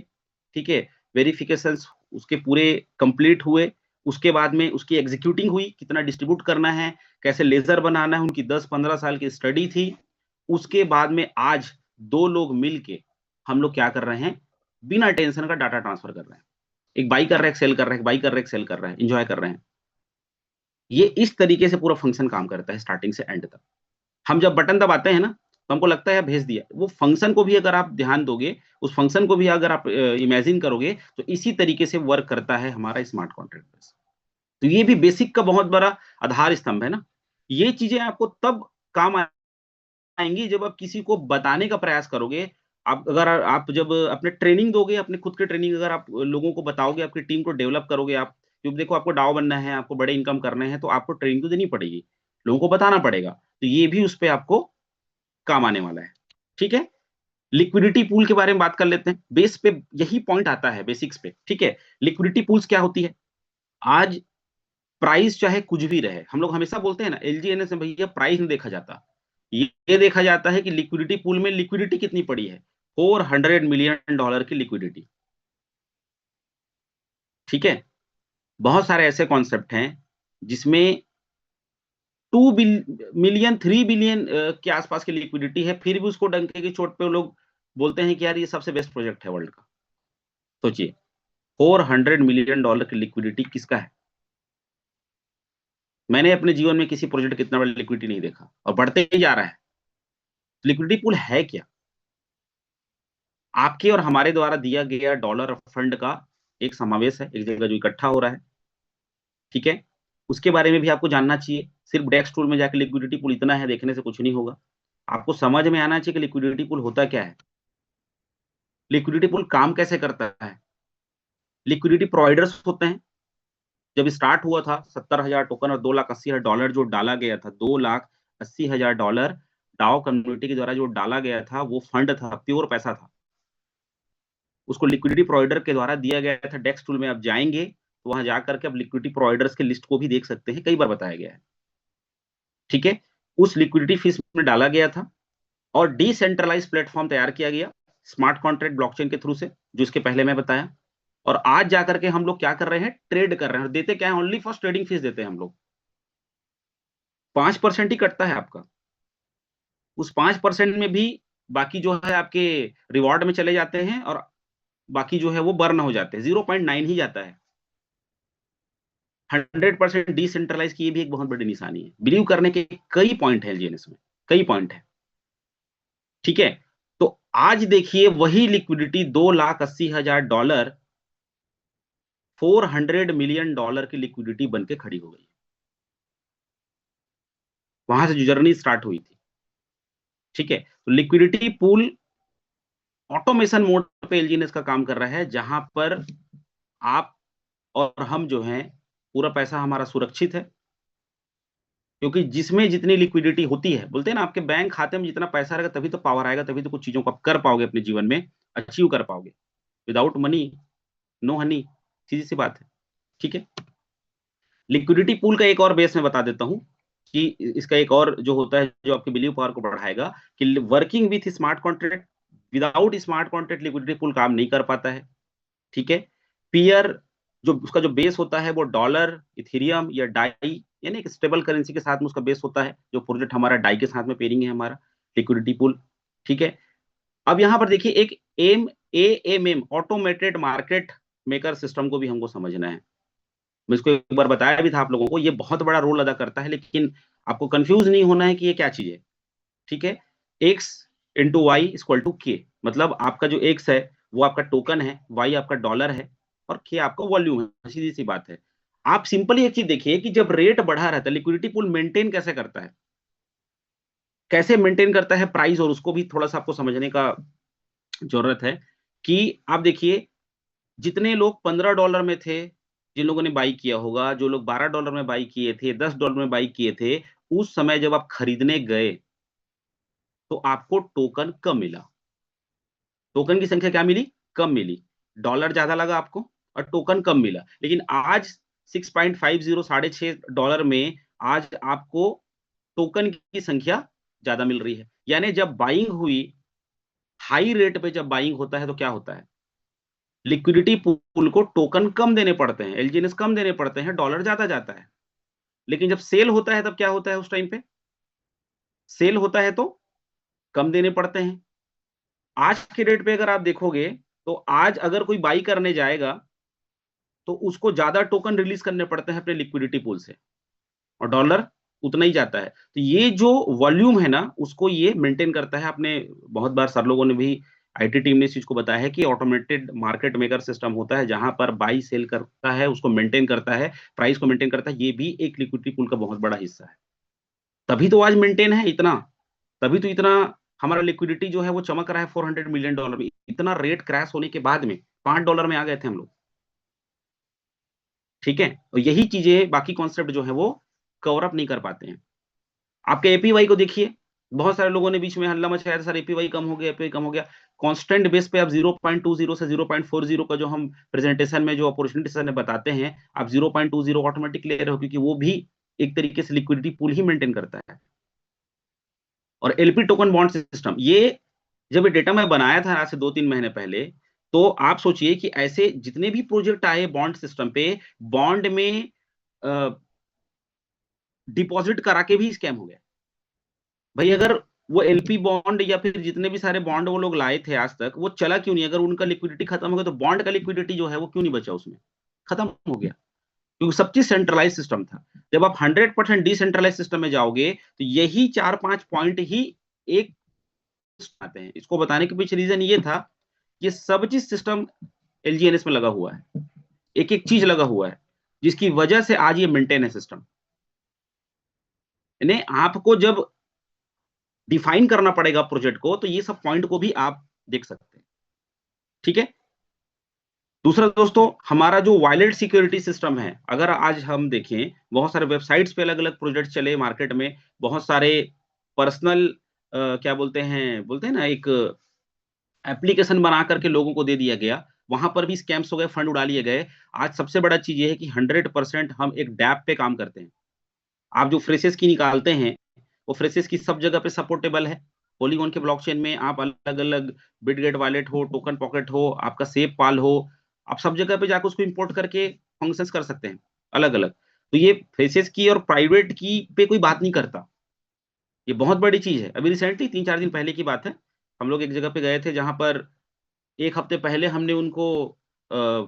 ठीक है, वेरिफिकेशंस उसके पूरे कंप्लीट हुए। उसके बाद में उसकी एग्जीक्यूटिंग हुई, कितना डिस्ट्रीब्यूट करना है, कैसे लेजर बनाना है, उनकी 10-15 साल की स्टडी थी। उसके बाद में आज 2 लोग मिलके हम लोग क्या कर रहे हैं, बिना टेंशन का डाटा ट्रांसफर कर रहे हैं। एक बाई कर रहा है, एक सेल कर रहा है, एक बाई कर रहा है, एक सेल कर रहा है, एंजॉय कर रहे हैं। ये इस तरीके से पूरा फंक्शन काम करता है स्टार्टिंग से एंड तक। हम जब बटन दबाते हैं ना, तो हमको लगता है भेज दिया। वो फंक्शन को भी अगर आप ध्यान दोगे, उस फंक्शन को भी अगर आप इमेजिन करोगे, तो इसी तरीके से वर्क करता है हमारा स्मार्ट कॉन्ट्रैक्ट बेस। तो ये भी बेसिक का बहुत बड़ा आधार स्तंभ है ना। ये चीजें आपको तब काम आएंगी जब आप किसी को बताने का प्रयास करोगे। आप जब अपने ट्रेनिंग दोगे, अपने खुद के ट्रेनिंग अगर आप लोगों को बताओगे, आपकी टीम को डेवलप करोगे आप, क्योंकि देखो आपको डाव बनना है, आपको बड़े इनकम करने हैं, तो आपको ट्रेनिंग तो देनी पड़ेगी, लोगों को बताना पड़ेगा। तो ये भी उस पे आपको काम आने वाला है। ठीक है, लिक्विडिटी पूल के बारे में बात कर लेते हैं। बेस पे यही पॉइंट आता है, बेसिक्स पे। ठीक है, लिक्विडिटी पूल्स क्या होती है? आज प्राइस चाहे कुछ भी रहे, हम लोग हमेशा बोलते हैं ना, एलजीएनएस में भैया प्राइस नहीं देखा जाता, ये देखा जाता है कि लिक्विडिटी पूल में लिक्विडिटी कितनी पड़ी है। $400 मिलियन की लिक्विडिटी। ठीक है, बहुत सारे ऐसे कॉन्सेप्ट हैं जिसमें 2 मिलियन 3 बिलियन के आसपास की लिक्विडिटी है, फिर भी उसको डंके की चोट पे वो लोग बोलते हैं कि यार ये सबसे बेस्ट प्रोजेक्ट है वर्ल्ड का। सोचिए, $400 मिलियन की लिक्विडिटी किसका है? मैंने अपने जीवन में किसी प्रोजेक्ट की इतना बड़ा लिक्विडिटी नहीं देखा, और बढ़ते ही जा रहा है। लिक्विडिटी पूल है क्या? आपके और हमारे द्वारा दिया गया डॉलर फंड का एक समावेश है, एक जगह जो इकट्ठा हो रहा है। ठीक है, उसके बारे में भी आपको जानना चाहिए। सिर्फ डेस्क टूल में जाकर लिक्विडिटी पूल इतना है देखने से कुछ नहीं होगा। आपको समझ में आना चाहिए कि लिक्विडिटी पूल होता क्या है, लिक्विडिटी पूल काम कैसे करता है। लिक्विडिटी प्रोवाइडर्स होते हैं, जब स्टार्ट हुआ था 70,000 टोकन और $2,80,000 जो डाला गया था, $2,80,000 डाओ कम्युनिटी के द्वारा जो डाला गया था, वो फंड था, प्योर पैसा था। उसको लिक्विडिटी प्रोवाइडर के द्वारा दिया गया था। डेक्स टूल में आप जाएंगे तो वहां जाकर के आप लिक्विडिटी प्रोवाइडर्स की लिस्ट को भी देख सकते हैं, कई बार बताया गया है। ठीक है, उस लिक्विडिटी फीस में डाला गया था और डिसेंट्रलाइज प्लेटफॉर्म तैयार किया गया स्मार्ट कॉन्ट्रैक्ट ब्लॉकचेन के थ्रू से, जो इसके पहले मैं बताया। और आज जाकर के हम लोग क्या कर रहे हैं, ट्रेड कर रहे हैं। और देते क्या है, ओनली फॉर ट्रेडिंग फीस देते हैं हम लोग। 5% ही कटता है आपका। उस 5% में भी बाकी जो है आपके रिवॉर्ड में चले जाते हैं और बाकी जो है वो बर्न हो जाते हैं। 0.9 ही जाता है। 100% डिसेंट्रलाइज की ये भी एक बहुत बड़ी निशानी है। बिलीव करने के कई पॉइंट है एलजीएनएस में, कई पॉइंट है। ठीक है, तो आज देखिए वही लिक्विडिटी $2,80,000 $400 मिलियन की लिक्विडिटी बन के खड़ी हो गई। वहां से जो जर्नी स्टार्ट हुई थी। ठीक है, तो लिक्विडिटी पूल ऑटोमेशन मोड पे एलजीएनएस का काम कर रहा है, जहां पर आप और हम जो हैं, पूरा पैसा हमारा सुरक्षित है। क्योंकि जिसमें जितनी लिक्विडिटी होती है, बोलते हैं ना, आपके बैंक खाते में जितना पैसा रहेगा तभी तो पावर आएगा, तभी तो कुछ चीजों को आप कर पाओगे अपने जीवन में, अचीव कर पाओगे। विदाउट मनी नो हनी, सीधी सी बात है। ठीक है, लिक्विडिटी पूल का एक और बेस में बता देता हूं कि इसका एक और जो होता है, जो आपके बिलीव पावर को बढ़ाएगा, कि working with smart contract, without smart contract liquidity pool काम नहीं कर पाता है। ठीक है, पीयर जो उसका जो बेस होता है वो डॉलर, इथेरियम या डाई, यानी एक स्टेबल करेंसी के साथ में उसका बेस होता है। जो प्रोजेक्ट हमारा डाई के साथ में पेयरिंग है हमारा लिक्विडिटी पूल। ठीक है, अब यहां पर देखिए एक AMM automated market maker system को भी हमको समझना है। मैं इसको एक बार बताया भी था आप लोगों को, ये बहुत बड़ा रोल अदा करता है, लेकिन आपको कंफ्यूज नहीं होना है कि ये क्या चीज है। ठीक है, x into y equal to k, मतलब आपका जो एक्स है वो आपका टोकन है, वाई आपका डॉलर है और के आपका वॉल्यूम है। सीधी सी बात है। आप सिंपली एक चीज देखिए कि जब रेट बढ़ा रहता है, लिक्विडिटी पूल मेंटेन कैसे करता है, कैसे मेंटेन करता है प्राइस, और उसको भी थोड़ा सा आपको समझने का जरूरत है। कि आप देखिए, जितने लोग $15 में थे, जिन लोगों ने बाई किया होगा, जो लोग $12 में बाई किए थे, $10 में बाई किए थे, उस समय जब आप खरीदने गए तो आपको टोकन कम मिला। टोकन की संख्या क्या मिली, कम मिली। डॉलर ज्यादा लगा आपको और टोकन कम मिला। लेकिन आज 6.50 $6.5 में आज आपको टोकन की संख्या ज्यादा मिल रही है। यानी जब बाइंग हुई, हाई रेट पे जब बाइंग होता है तो क्या होता है, लिक्विडिटी पूल को टोकन कम देने पड़ते हैं, एलजीएनएस कम देने पड़ते हैं, डॉलर ज्यादा जाता है। लेकिन जब सेल होता है तब क्या होता है, उस टाइम पे सेल होता है तो कम देने पड़ते हैं। आज के डेट पे अगर आप देखोगे तो आज अगर कोई बाई करने जाएगा तो उसको ज्यादा टोकन रिलीज करने पड़ते हैं अपने लिक्विडिटी पूल से, और डॉलर उतना ही जाता है। तो ये जो वॉल्यूम है ना, उसको ये मेंटेन करता है। आपने बहुत बार सर लोगों ने भी, आईटी टीम ने इस चीज को बताया है कि ऑटोमेटेड मार्केट मेकर सिस्टम होता है, जहां पर बाई सेल करता है, उसको मेंटेन करता है, प्राइस को मेंटेन करता है। ये भी एक लिक्विडिटी पूल का बहुत बड़ा हिस्सा है। तभी तो आज मेंटेन है इतना, तभी तो इतना हमारा लिक्विडिटी जो है वो चमक रहा है $400 मिलियन में। इतना रेट क्रैश होने के बाद में $5 में आ गए थे हम लोग। ठीक है, और यही चीजें बाकी कॉन्सेप्ट जो है वो कवर अप नहीं कर पाते हैं। आपके एपीवाई को देखिए, बहुत सारे लोगों ने बीच में हल्ला मचाया था, सर एपीवाई कम हो गया, एपीवाई कम हो गया। कांस्टेंट बेस पे आप 0.20 से 0.40 का जो हम प्रेजेंटेशन में जो अपॉर्चुनिटी सर ने बताते हैं, आप 0.20 ऑटोमेटिक ले रहे हो, क्योंकि वो भी एक तरीके से लिक्विडिटी पूल ही मेंटेन करता है। और एलपी टोकन बॉन्ड सिस्टम, ये जब ये डेटा मैं बनाया था आज से 2-3 महीने पहले, तो आप सोचिए कि ऐसे जितने भी प्रोजेक्ट आए बॉन्ड सिस्टम पे, बॉन्ड में डिपॉजिट करा के भी स्कैम हो गया। भाई अगर वो एलपी बॉन्ड या फिर जितने भी सारे बॉन्ड वो लोग लाए थे आज तक, वो चला क्यों नहीं? अगर उनका लिक्विडिटी खत्म हो गया तो बॉन्ड का लिक्विडिटी जो है वो क्यों नहीं बचा उसमें? खत्म हो गया, क्योंकि सब चीज सेंट्रलाइज सिस्टम था। जब आप 100% डिसेंट्रलाइज सिस्टम में जाओगे तो यही 4-5 पॉइंट ही एक आते हैं। इसको बताने के पीछे रीजन ये था, ये सब चीज सिस्टम एलजीएनएस में लगा हुआ है, एक एक चीज लगा हुआ है, जिसकी वजह से आज ये मेंटेन है सिस्टम। यानी आपको जब डिफाइन करना पड़ेगा प्रोजेक्ट को, तो ये सब पॉइंट को भी आप देख सकते हैं। ठीक है, दूसरा दोस्तों, हमारा जो वॉलेट सिक्योरिटी सिस्टम है, अगर आज हम देखें, बहुत सारे वेबसाइट्स पे अलग अलग प्रोजेक्ट चले मार्केट में, बहुत सारे पर्सनल क्या बोलते हैं ना, एक एप्लीकेशन बना करके लोगों को दे दिया गया, वहां पर भी स्कैम्स हो गए, फंड उड़ा लिए गए। आज सबसे बड़ा चीज ये है कि 100% हम एक डैप पे काम करते हैं। आप जो फ्रेशेस की निकालते हैं, वो फ्रेशेस की सब जगह पे सपोर्टेबल है। पॉलीगॉन के ब्लॉकचेन में आप अलग-अलग बिटगेट वॉलेट हो, टोकन पॉकेट हो, आपका सेफ पाल हो, आप सब जगह पे जाके उसको इंपोर्ट करके फंक्शंस कर सकते हैं, अलग-अलग। तो ये फ्रेशेस की और प्राइवेट की पे कोई बात नहीं करता। ये बहुत बड़ी चीज़ है। अभी रिसेंटली 3-4 दिन पहले की बात है, हम लोग एक जगह पे गए थे जहाँ पर 1 हफ्ते पहले हमने उनको अ,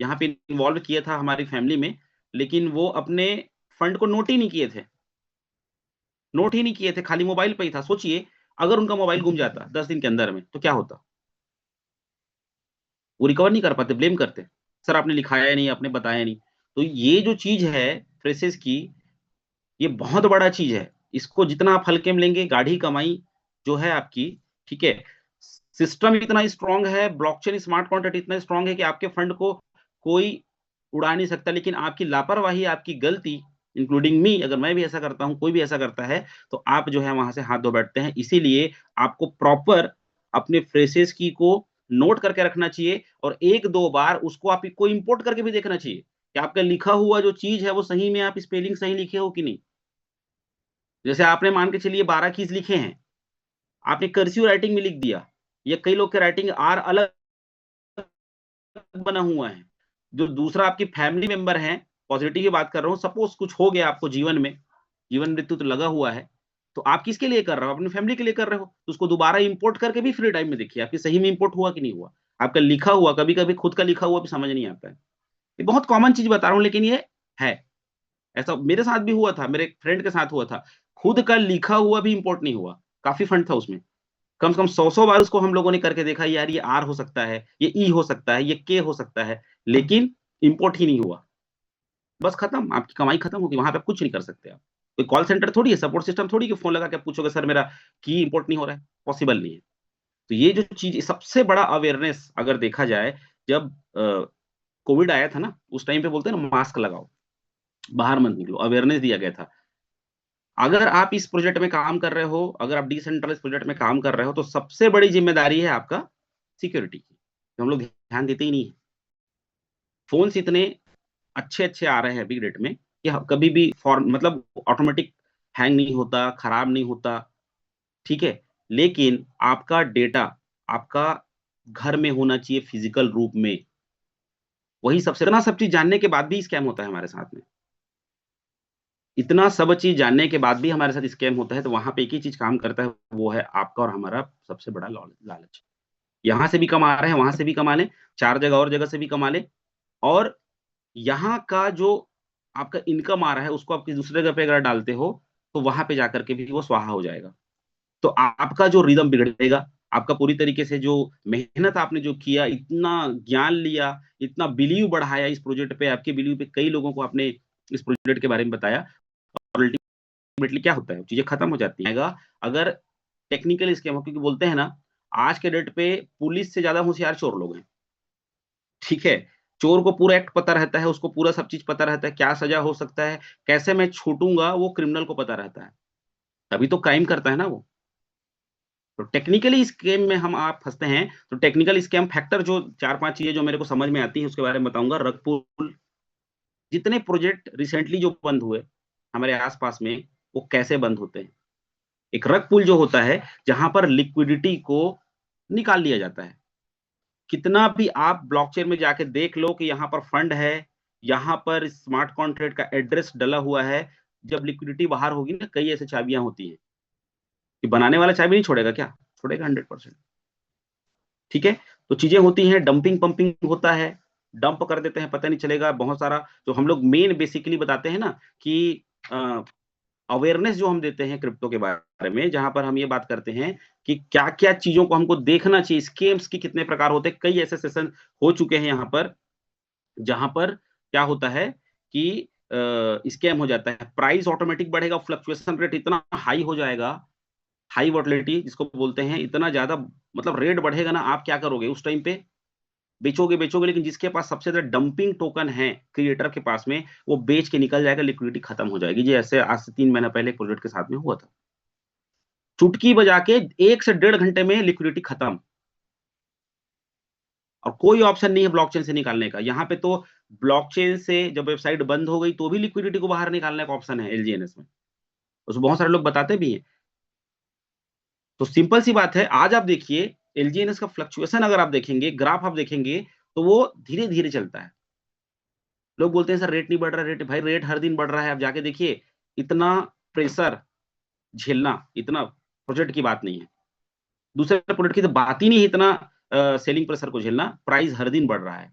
यहाँ पे इन्वॉल्व किया था हमारी फैमिली में, लेकिन वो अपने फंड को नोट ही नहीं किए थे। नोट ही नहीं किए थे, खाली मोबाइल पे ही था। सोचिए, अगर उनका मोबाइल गुम जाता 10 दिन के अंदर में, तो क्या होता? वो रिकवर नहीं कर पाते, ब्लेम करते। सर आपने लिखाया नहीं, आपने बताया नहीं। तो ये जो चीज़ है फ्रेशेस की, ये बहुत बड़ा चीज़ है। इसको जितना आप हल्के में लेंगे, गाढ़ी कमाई जो है आपकी, ठीक है? सिस्टम इतना स्ट्रॉन्ग है, ब्लॉकचेन स्मार्ट कॉन्ट्रैक्ट इतना स्ट्रॉन्ग है कि आपके फंड को कोई उड़ा नहीं सकता, लेकिन आपकी लापरवाही, आपकी गलती, इंक्लूडिंग मी, अगर मैं भी ऐसा करता हूँ, कोई भी ऐसा करता है, तो आप जो है वहाँ से हाथ धो बैठते हैं। इसीलिए आपको प्रॉपर अपने फ्रेजेज़ की को नोट करके रखना चाहिए और 1-2 बार उसको आपको इम्पोर्ट करके भी देखना चाहिए, कि आपका लिखा हुआ जो चीज़ है, वो सही में आप स्पेलिंग सही लिखे हो कि नहीं। जैसे आपने मान के चलिए 12 कीज़ लिखे हैं, आपने कर्सिव राइटिंग में लिख दिया, या कई लोग के राइटिंग आर अलग बना हुआ है। जो दूसरा आपकी फैमिली मेंबर है, पॉज़िटिव की बात कर रहा हूँ, सपोज़ कुछ हो गया आपको जीवन में, जीवन मृत्यु तो लगा हुआ है, तो आप किसके लिए कर रहे हो? अपनी फैमिली के लिए कर रहे हो, तो उसको दोबारा इम्पोर्ट करके भी फ्री टाइम में देखिए, आपकी सही में इम्पोर्ट हुआ कि नहीं हुआ। आपका लिखा हुआ, कभी-कभी खुद का लिखा हुआ भी समझ नहीं आता है। ये बहुत कॉमन चीज़ बता रहा हूँ, लेकिन ये है। ऐसा मेरे साथ भी हुआ था, मेरे एक फ्रेंड के साथ हुआ था। खुद का लिखा हुआ भी इम्पोर्ट नहीं हुआ, काफ़ी फंड था उसमें। कम से कम 100-100 बार उसको हम लोगों ने करके देखा, यार ये आर हो सकता है, ये ई हो सकता है, ये के हो सकता है, लेकिन इम्पोर्ट ही नहीं हुआ। बस खत्म, आपकी कमाई खत्म होगी, वहाँ पे आप कुछ नहीं कर सकते आप। कोई कॉल सेंटर थोड़ी है, सपोर्ट सिस्टम थोड़ी कि फ़ोन लगा के आप पूछोगे सर मेरा की इम्पोर्ट नहीं हो रहा है, पॉसिबल नहीं है। तो ये जो चीज़ सबसे बड़ा अवेयरनेस अगर देखा जाए, जब कोविड आया था ना, उस टाइम पे बोलते हैं ना मास्क लगाओ, बाहर मत निकलो, अवेयरनेस दिया गया था। अगर आप इस प्रोजेक्ट में काम कर रहे हो, अगर आप डिसेंट्रलाइज़्ड प्रोजेक्ट में काम कर रहे हो, तो सबसे बड़ी ज़िम्मेदारी है आपका सिक्योरिटी की। तो हम लोग ध्यान देते ही नहीं हैं। फ़ोन्स इतने अच्छे-अच्छे आ रहे हैं अभी डेट में कि ह कभी भी मतलब ऑटोमैटिक हैंग नहीं होता, खराब नहीं होता, ठीक है? लेकिन आपका डेटा आपका घर में होना चाहिए फ़िज़िकल रूप में। वही सबसे इतना सब चीज़ जानने के बाद भी स्कैम होता है हमारे साथ में। इतना सब चीज़ जानने के बाद भी हमारे साथ स्कैम होता है, तो वहाँ पे एक ही चीज़ काम करता है, वो है आपका और हमारा सबसे बड़ा लालच। यहाँ से भी कमा रहे हैं, वहाँ से भी कमा लें, 4 जगह और जगह से भी कमा लें, और यहाँ का जो आपका इनकम आ रहा है, उसको आप किसी दूसरी जगह पे अगर डालते हो, तो वहाँ पे जाकर के भी वो स्वाहा हो जाएगा। तो आपका जो रिदम बिगड़ेगा, आपका पूरी तरीके से जो मेहनत आपने जो किया, इतना ज्ञान लिया, इतना बिलीव बढ़ाया इस प्रोजेक्ट पे, आपके बिलीव पे कई लोगों को आपने इस प्रोजेक्ट के बारे में बताया, और अल्टीमेटली क्या होता है, चीज़ें खत्म हो जाती हैं। अगर टेक्निकल स्कैम हो, क्योंकि बोलते हैं ना, आज के डेट पे पुलिस से ज़्यादा होशियार चोर लोग हैं, ठीक है? चोर को पूरा एक्ट पता रहता है, उसको पूरा सब चीज़ पता रहता है, क्या सज़ा हो सकता है, कैसे मैं छूटूँगा, वो क्रिमिनल को पता रहता है। तभी तो क्राइम करता है ना वो। तो टेक्निकली स्कैम में हम आप फँसते हैं, तो टेक्निकल स्कैम फैक्टर जो 4-5 चीज़ें जो मेरे को समझ में आती हैं, उसके बारे में बताऊँगा। रग पुल, जितने प्रोजेक्ट रिसेंटली जो बंद हुए, हमारे आस-पास में, वो कैसे बंद होते हैं। एक रग पुल जो होता है, जहाँ पर लिक्विडिटी को निकाल लिया जाता है। कितना भी आप ब्लॉकचेन में जाके देख लो कि यहाँ पर फंड है, यहाँ पर स्मार्ट कॉन्ट्रैक्ट का एड्रेस डला हुआ है, जब लिक्विडिटी बाहर होगी ना, कई ऐसी चाबियाँ होती हैं, कि बनाने वाला चाबी नहीं छोड़ेगा क्या? छोड़ेगा 100%। ठीक है? तो चीज़ें होती हैं, डंपिंग-पंपिंग होता है, डंप कर देते हैं, पता नहीं चलेगा। बहुत सारा जो हम लोग मेन बेसिकली बताते हैं ना कि अ, अवेयरनेस जो हम देते हैं क्रिप्टो के बारे में, जहाँ पर हम ये बात करते हैं कि क्या-क्या चीज़ों को हमको देखना चाहिए, स्कैम्स के कितने प्रकार होते हैं। कई ऐसे सेशन हो चुके हैं यहाँ पर, जहाँ पर क्या होता है कि स्कैम हो जाता है। प्राइस ऑटोमैटिक बढ़ेगा, फ्लक्चुएशन रेट इतना हाई हो जाएगा, हाई वोलेटिलिटी जिसको बोलते हैं, इतना ज़्यादा, मतलब रेट बढ़ेगा ना, आप क्या करोगे उस टाइम पे? बेचोगे बेचोगे, लेकिन जिसके पास सबसे ज्यादा डंपिंग टोकन है क्रिएटर के पास में, वो बेच के निकल जाएगा, लिक्विडिटी खत्म हो जाएगी। जी ऐसे आज से 3 महीना पहले एक प्रोजेक्ट के साथ में हुआ था, चुटकी बजा के 1 से 1.5 घंटे में लिक्विडिटी खत्म, और कोई ऑप्शन नहीं है ब्लॉकचेन से निकालने का। यहाँ पे तो ब्लॉकचेन से जब वेबसाइट बंद हो गई तो भी लिक्विडिटी को बाहर निकालने का ऑप्शन है एलजीएनएस में, उसको बहुत सारे लोग बताते भी हैं। तो सिंपल सी बात है, आज आप देखिए एलजीएनएस का फ्लक्चुएशन अगर आप देखेंगे, ग्राफ आप देखेंगे, तो वो धीरे धीरे चलता है। लोग बोलते हैं सर रेट नहीं बढ़ रहा, रेट, भाई रेट हर दिन बढ़ रहा है। आप जाके देखिए, इतना प्रेशर झेलना इतना प्रोजेक्ट की बात नहीं है, दूसरे प्रोजेक्ट की तो बात ही नहीं है, इतना सेलिंग प्रेशर को झेलना, प्राइस हर दिन बढ़ रहा है।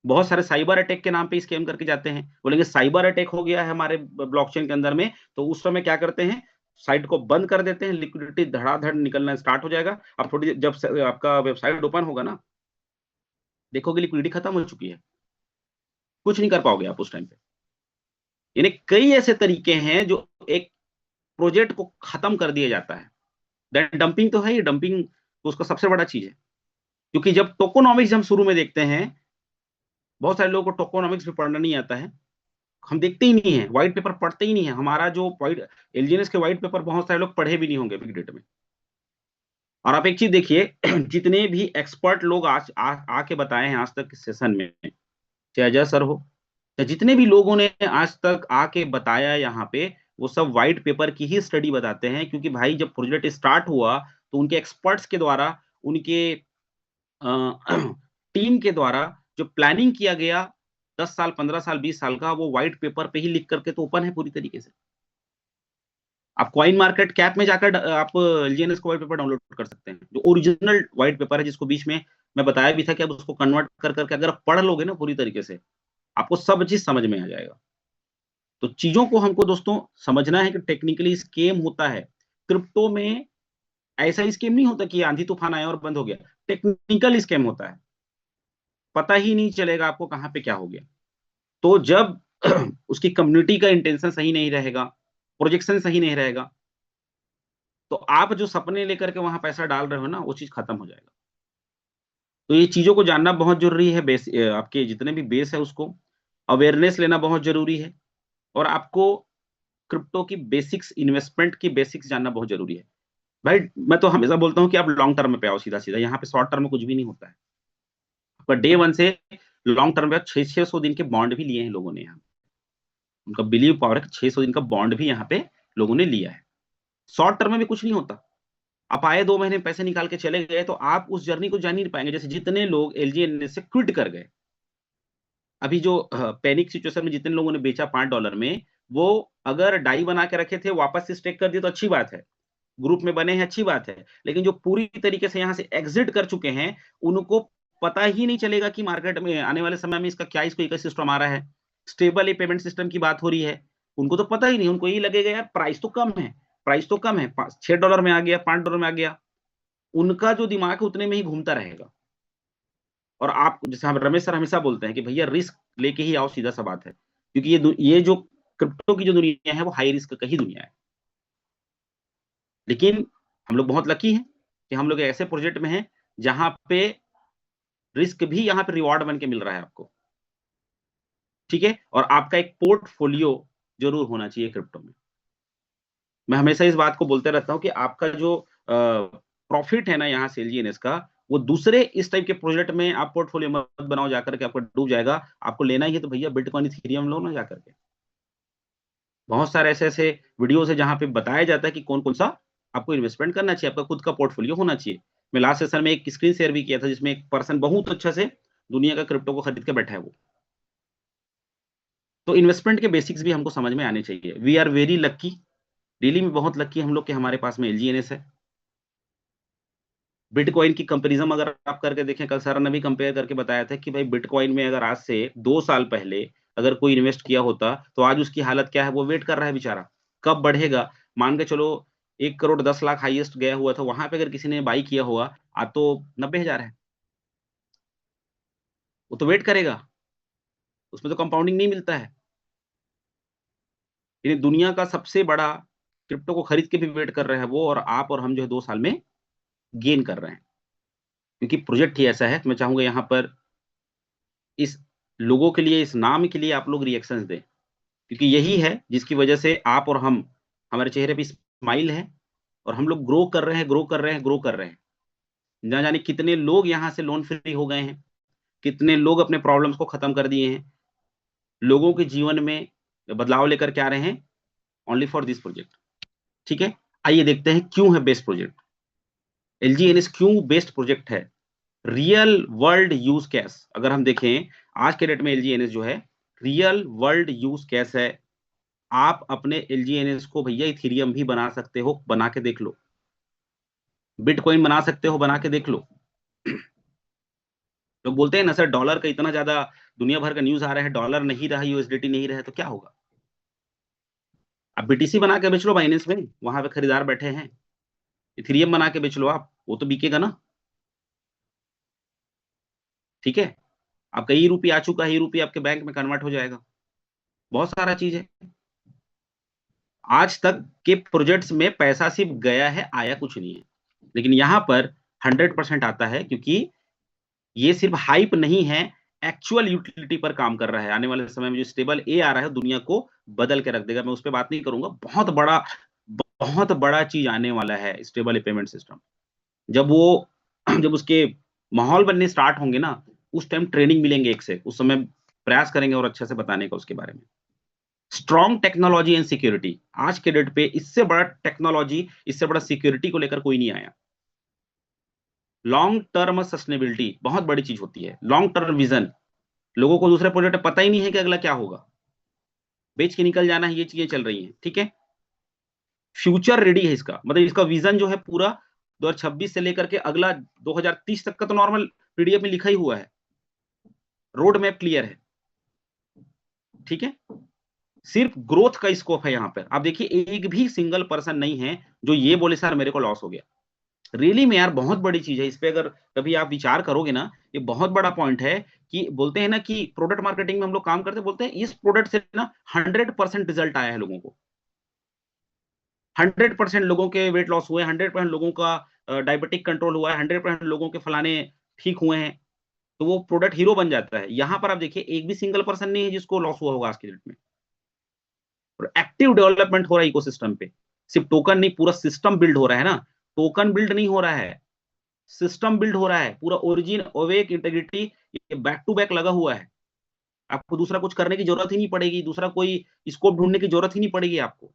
बहुत सारे साइबर अटैक के नाम पे स्कैम करके जाते हैं, बोलेंगे साइबर अटैक हो गया है हमारे ब्लॉकचेन के अंदर में, तो उस समय क्या करते हैं, साइट को बंद कर देते हैं, लिक्विडिटी धड़ाधड़ निकलना स्टार्ट हो जाएगा। अब थोड़ी जब आपका वेबसाइट ओपन होगा ना, देखोगे लिक्विडिटी खत्म हो चुकी है, कुछ नहीं कर पाओगे आप उस टाइम पे। यानी कई ऐसे तरीके हैं जो एक प्रोजेक्ट को खत्म कर दिया जाता है। देन डंपिंग तो है ही, डंपिंग तो उसका सबसे बड़ा चीज है, क्योंकि जब टोकोनॉमिक्स हम शुरू में देखते हैं, बहुत सारे लोगों को टोकोनॉमिक्स भी पढ़ना नहीं आता है, हम देखते ही नहीं है, व्हाइट पेपर पढ़ते ही नहीं है। हमारा जो व्हाइट एलजीएनएस के व्हाइट पेपर बहुत सारे लोग पढ़े भी नहीं होंगे बिग डेटा में। और आप एक चीज देखिए, जितने भी एक्सपर्ट लोग आज आके बताए हैं आज तक के सेशन में, चाहे अजय सर हो, चाहे जितने भी लोगों ने आज तक आके बताया यहाँ पे, वो सब व्हाइट पेपर की ही स्टडी बताते हैं। क्योंकि भाई जब प्रोजेक्ट स्टार्ट हुआ तो उनके एक्सपर्ट्स के द्वारा, उनके टीम के द्वारा जो प्लानिंग किया गया 10 साल 15 साल 20 साल का, वो व्हाइट पेपर पे ही लिख करके तो ओपन है पूरी तरीके से। आप कॉइन मार्केट कैप में जाकर आप एलजीएनएस का व्हाइट पेपर डाउनलोड कर सकते हैं, जो ओरिजिनल व्हाइट पेपर है, जिसको बीच में मैं बताया भी था कि आप उसको कन्वर्ट कर करके अगर आप पढ़ लोगे ना पूरी तरीके से, आपको सब चीज समझ में आ जाएगा। तो चीजों को हमको दोस्तों समझना है कि टेक्निकली स्केम होता है क्रिप्टो में। ऐसा स्केम नहीं होता कि आंधी तूफान आया और बंद हो गया, टेक्निकल स्केम होता है, पता ही नहीं चलेगा आपको कहां पे क्या हो गया। तो जब उसकी कम्युनिटी का इंटेंशन सही नहीं रहेगा, प्रोजेक्शन सही नहीं रहेगा, तो आप जो सपने लेकर के वहां पैसा डाल रहे हो ना, वो चीज खत्म हो जाएगा। तो ये चीजों को जानना बहुत जरूरी है, बेस आपके जितने भी बेस है उसको अवेयरनेस लेना बहुत जरूरी है। और आपको क्रिप्टो की बेसिक्स, इन्वेस्टमेंट की बेसिक्स जानना बहुत जरूरी है। भाई मैं तो हमेशा बोलता हूँ कि आप लॉन्ग टर्म में पे आओ, सीधा सीधा, यहाँ पे शॉर्ट टर्म में कुछ भी नहीं होता है। पर डे वन से लॉन्ग टर्म में 600 दिन के बॉन्ड भी लिए हैं लोगों ने यहाँ, उनका बिलीव पावर है कि 600 दिन का बॉन्ड भी यहाँ पे लोगों ने लिया है। शॉर्ट टर्म में भी कुछ नहीं होता, आप आए 2 महीने पैसे निकाल के चले गए, तो आप उस जर्नी को जान नहीं पाएंगे। जैसे जितने लोग एलजीएनएस से क्विट कर गए, अभी जो पैनिक सिचुएशन में जितने लोगों ने बेचा $5 में, वो अगर डाई बना के रखे थे वापस से स्टेक कर दिए तो अच्छी बात है, ग्रुप में बने हैं अच्छी बात है। लेकिन जो पूरी तरीके से यहाँ से एग्जिट कर चुके हैं, उनको पता ही नहीं चलेगा कि मार्केट में आने वाले समय में इसका क्या, इसको इकोसिस्टम आ रहा है, स्टेबल पेमेंट सिस्टम की बात हो रही है, उनको तो पता ही नहीं। उनको यही लगेगा यार प्राइस तो कम है, प्राइस तो कम है, $6 में आ गया, $5 में आ गया, उनका जो दिमाग है उतने में ही घूमता रहेगा। और आप जैसे हम रमेश सर हमेशा बोलते हैं कि भैया रिस्क लेके ही आओ, सीधा सा बात है, क्योंकि ये जो क्रिप्टो की जो दुनिया है वो हाई रिस्क का ही दुनिया है। लेकिन हम लोग बहुत लकी हैं कि हम लोग ऐसे प्रोजेक्ट में हैं जहां पे रिस्क भी यहाँ पे रिवॉर्ड बन के मिल रहा है आपको, ठीक है। और आपका एक पोर्टफोलियो जरूर होना चाहिए क्रिप्टो में। मैं हमेशा इस बात को बोलते रहता हूँ कि आपका जो प्रॉफिट है ना यहाँ से एलजीएनएस का, वो दूसरे इस टाइप के प्रोजेक्ट में आप पोर्टफोलियो मत बनाओ जाकर के, आपको डूब जाएगा। आपको लेना ही है तो भैया बिटकॉइन इथेरियम लो ना जाकर के। बहुत सारे ऐसे ऐसे वीडियोस है जहां पे बताया जाता है कि कौन कौन सा आपको इन्वेस्टमेंट करना चाहिए, आपका खुद का पोर्टफोलियो होना चाहिए। मैं लास्ट सेशन में एक स्क्रीन शेयर भी किया था, जिसमें एक पर्सन बहुत अच्छा से दुनिया का क्रिप्टो को खरीद के बैठा है वो। तो इन्वेस्टमेंट के बेसिक्स भी हमको समझ में आने चाहिए। We are very lucky, really में बहुत लक्की हम लोग के हमारे पास में एलजीएनएस है। बिटकॉइन की कंपैरिजन अगर आप करके देखें, कल सर ने भी कंपेयर करके बताया था कि भाई बिटकॉइन में अगर आज से 2 साल पहले अगर कोई इन्वेस्ट किया होता, तो आज उसकी हालत क्या है, वो वेट कर रहा है बेचारा, कब बढ़ेगा। मान के चलो 1 करोड़ 10 लाख हाईएस्ट गया हुआ था, वहां पे अगर किसी ने बाई किया हुआ, आज तो 90,000 है, वो तो वेट करेगा, उसमें तो कंपाउंडिंग नहीं मिलता है। यानी दुनिया का सबसे बड़ा क्रिप्टो को खरीद के भी वेट कर रहे हैं वो, और आप और हम जो है 2 साल में गेन कर रहे हैं। क्योंकि प्रोजेक्ट ही ऐसा है। मैं चाहूंगा यहाँ पर इस लोगों के लिए, इस नाम के लिए आप लोग रिएक्शंस दें, क्योंकि यही है जिसकी वजह से आप और हम, हमारे चेहरे पे स्माइल है और हम लोग ग्रो कर रहे हैं, ग्रो कर रहे हैं, ग्रो कर रहे हैं। ना जाने कितने लोग यहाँ से लोन फ्री हो गए हैं, कितने लोग अपने प्रॉब्लम्स को खत्म कर दिए हैं, लोगों के जीवन में बदलाव लेकर के आ रहे हैं, ओनली फॉर दिस प्रोजेक्ट। ठीक है, आइए देखते हैं क्यों है बेस्ट प्रोजेक्ट। एलजीएनएस क्यों बेस्ट प्रोजेक्ट है। रियल वर्ल्ड यूज केस अगर हम देखें, आज के डेट में एलजीएनएस जो है रियल वर्ल्ड यूज केस है। आप अपने एलजीएनएस को भैया इथेरियम भी बना सकते हो, बना के देख लो। बिटकॉइन बना सकते हो, बना के देख लो। लोग बोलते हैं ना सर डॉलर का इतना ज्यादा दुनिया भर का न्यूज आ रहा है, डॉलर नहीं रहा, यूएसडीटी नहीं रहा, तो क्या होगा। आप बीटीसी बना के बेच लो बाइनेंस में, वहां पे खरीदार बैठे हैं। इथेरियम बना के बेच लो आप, वो तो बिकेगा ना। ठीक है, आपका ई रूपी आ चुका है, ई रूपी आपके बैंक में कन्वर्ट हो जाएगा। बहुत सारा चीज है। आज तक के प्रोजेक्ट्स में पैसा सिर्फ गया है, आया कुछ नहीं है। लेकिन यहां पर 100% आता है, क्योंकि ये सिर्फ हाइप नहीं है, एक्चुअल यूटिलिटी पर काम कर रहा है। आने वाले समय में जो स्टेबल ए आ रहा है दुनिया को बदल के रख देगा। मैं उस पर बात नहीं करूंगा। बहुत बड़ा चीज आने वाला है स्टेबल पेमेंट सिस्टम। जब वो जब उसके माहौल बनने स्टार्ट होंगे ना, उस टाइम ट्रेनिंग मिलेंगे एक से, उस समय प्रयास करेंगे और अच्छे से बताने का उसके बारे में। स्ट्रॉन्ग टेक्नोलॉजी एंड सिक्योरिटी, आज के डेट पे इससे बड़ा टेक्नोलॉजी, इससे बड़ा सिक्योरिटी को लेकर कोई नहीं आया। लॉन्ग टर्म सस्टेनेबिलिटी बहुत बड़ी चीज होती है। लॉन्ग टर्म विजन, लोगों को दूसरे प्रोजेक्ट पता ही नहीं है कि अगला क्या होगा, बेच के निकल जाना है, ये चीजें चल रही हैं। ठीक है, फ्यूचर रेडी है इसका, मतलब इसका विजन जो है पूरा 2026 से लेकर के अगला 2030 तक का तो नॉर्मल पीडीएफ में लिखा ही हुआ है। रोड मैप क्लियर है। ठीक है, सिर्फ ग्रोथ का स्कोप है यहाँ पर। आप देखिए एक भी सिंगल पर्सन नहीं है जो ये बोले सर मेरे को लॉस हो गया। रियली में यार बहुत बड़ी चीज है। इस पे अगर कभी आप विचार करोगे ना, ये बहुत बड़ा पॉइंट है। कि बोलते हैं ना कि प्रोडक्ट मार्केटिंग में हम लोग काम करते हैं, बोलते हैं इस प्रोडक्ट से ना 100% रिजल्ट आया है लोगों को। 100% लोगों के वेट लॉस हुए, 100% लोगों का डायबिटिक कंट्रोल हुआ है, 100% लोगों के फलाने ठीक हुए हैं। तो वो प्रोडक्ट हीरो बन जाता है। यहां पर आप देखिए एक भी सिंगल पर्सन नहीं है जिसको लॉस हुआ होगा आज की डेट में। और एक्टिव डेवलपमेंट हो रहा है इकोसिस्टम पे। सिर्फ टोकन नहीं, पूरा सिस्टम बिल्ड हो रहा है ना। टोकन बिल्ड नहीं हो रहा है, सिस्टम बिल्ड हो रहा है। पूरा ओरिजिन, ओवेक, इंटीग्रिटी, ये बैक टू बैक लगा हुआ है। आपको दूसरा कुछ करने की जरूरत ही नहीं पड़ेगी, दूसरा कोई स्कोप ढूंढने की जरूरत ही नहीं पड़ेगी आपको।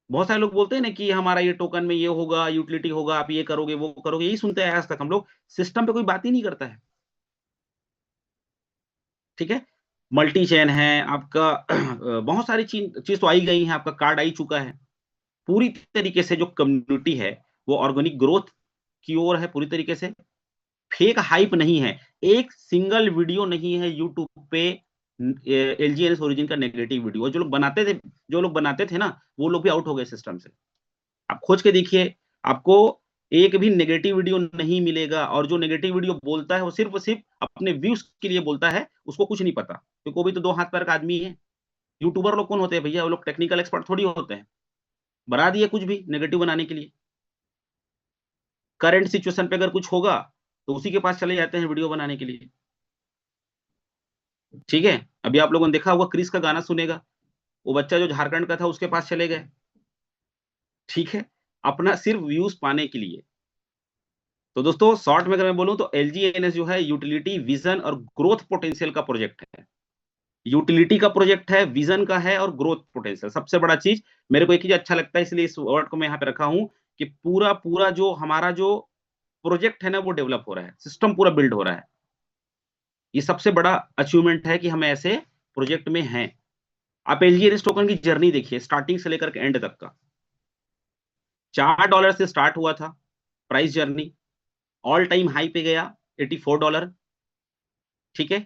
बहुत सारे लोग बोलते हैं ना कि हमारा ये टोकन में ये होगा, यूटिलिटी होगा, आप ये करोगे वो करोगे, यही सुनते हैं आज तक हम लोग। सिस्टम पे कोई बात ही नहीं करता है। ठीक है, मल्टी चेन है आपका बहुत सारी चीज चीज तो आई गई है। आपका कार्ड आई चुका है। पूरी तरीके से जो कम्युनिटी है वो ऑर्गेनिक ग्रोथ की ओर है पूरी तरीके से। फेक हाइप नहीं है। एक सिंगल वीडियो नहीं है यूट्यूब पे एलजीएनएस ओरिजिन का नेगेटिव वीडियो। जो लोग बनाते थे ना, वो लोग भी आउट हो गए सिस्टम से। आप खोज के देखिए, आपको एक भी नेगेटिव वीडियो नहीं मिलेगा। और जो नेगेटिव वीडियो बोलता है वो सिर्फ सिर्फ अपने व्यूज के लिए बोलता है, उसको कुछ नहीं पता, क्योंकि वो भी तो दो हाथ पैर का आदमी है। यूट्यूबर लोग कौन होते हैं भैया, वो लोग टेक्निकल एक्सपर्ट थोड़ी होते हैं। बना दिए कुछ भी नेगेटिव बनाने के लिए। करंट सिचुएशन पे अगर कुछ होगा तो उसी के पास चले जाते हैं वीडियो बनाने के लिए। ठीक है, अभी आप लोगों ने देखा होगा क्रिस का गाना सुनेगा, वो बच्चा जो झारखंड का था उसके पास चले गए। ठीक है, अपना सिर्फ व्यूज पाने के लिए। तो दोस्तों शॉर्ट में अगर मैं बोलूं तो एलजीएनएस जो है यूटिलिटी, विजन और ग्रोथ पोटेंशियल का प्रोजेक्ट है। यूटिलिटी का प्रोजेक्ट है, विजन का है और ग्रोथ पोटेंशियल। सबसे बड़ा चीज मेरे को एक चीज अच्छा लगता है, इसलिए इस वर्ड को मैं यहाँ पे रखा हूं कि पूरा पूरा जो हमारा जो प्रोजेक्ट है ना वो डेवलप हो रहा है, सिस्टम पूरा बिल्ड हो रहा है। ये सबसे बड़ा अचीवमेंट है कि हम ऐसे प्रोजेक्ट में हैं। आप एलजीएनएस टोकन की जर्नी देखिए, स्टार्टिंग से लेकर के एंड तक का। $4 से स्टार्ट हुआ था price journey, all time high पे गया $84। ठीक है,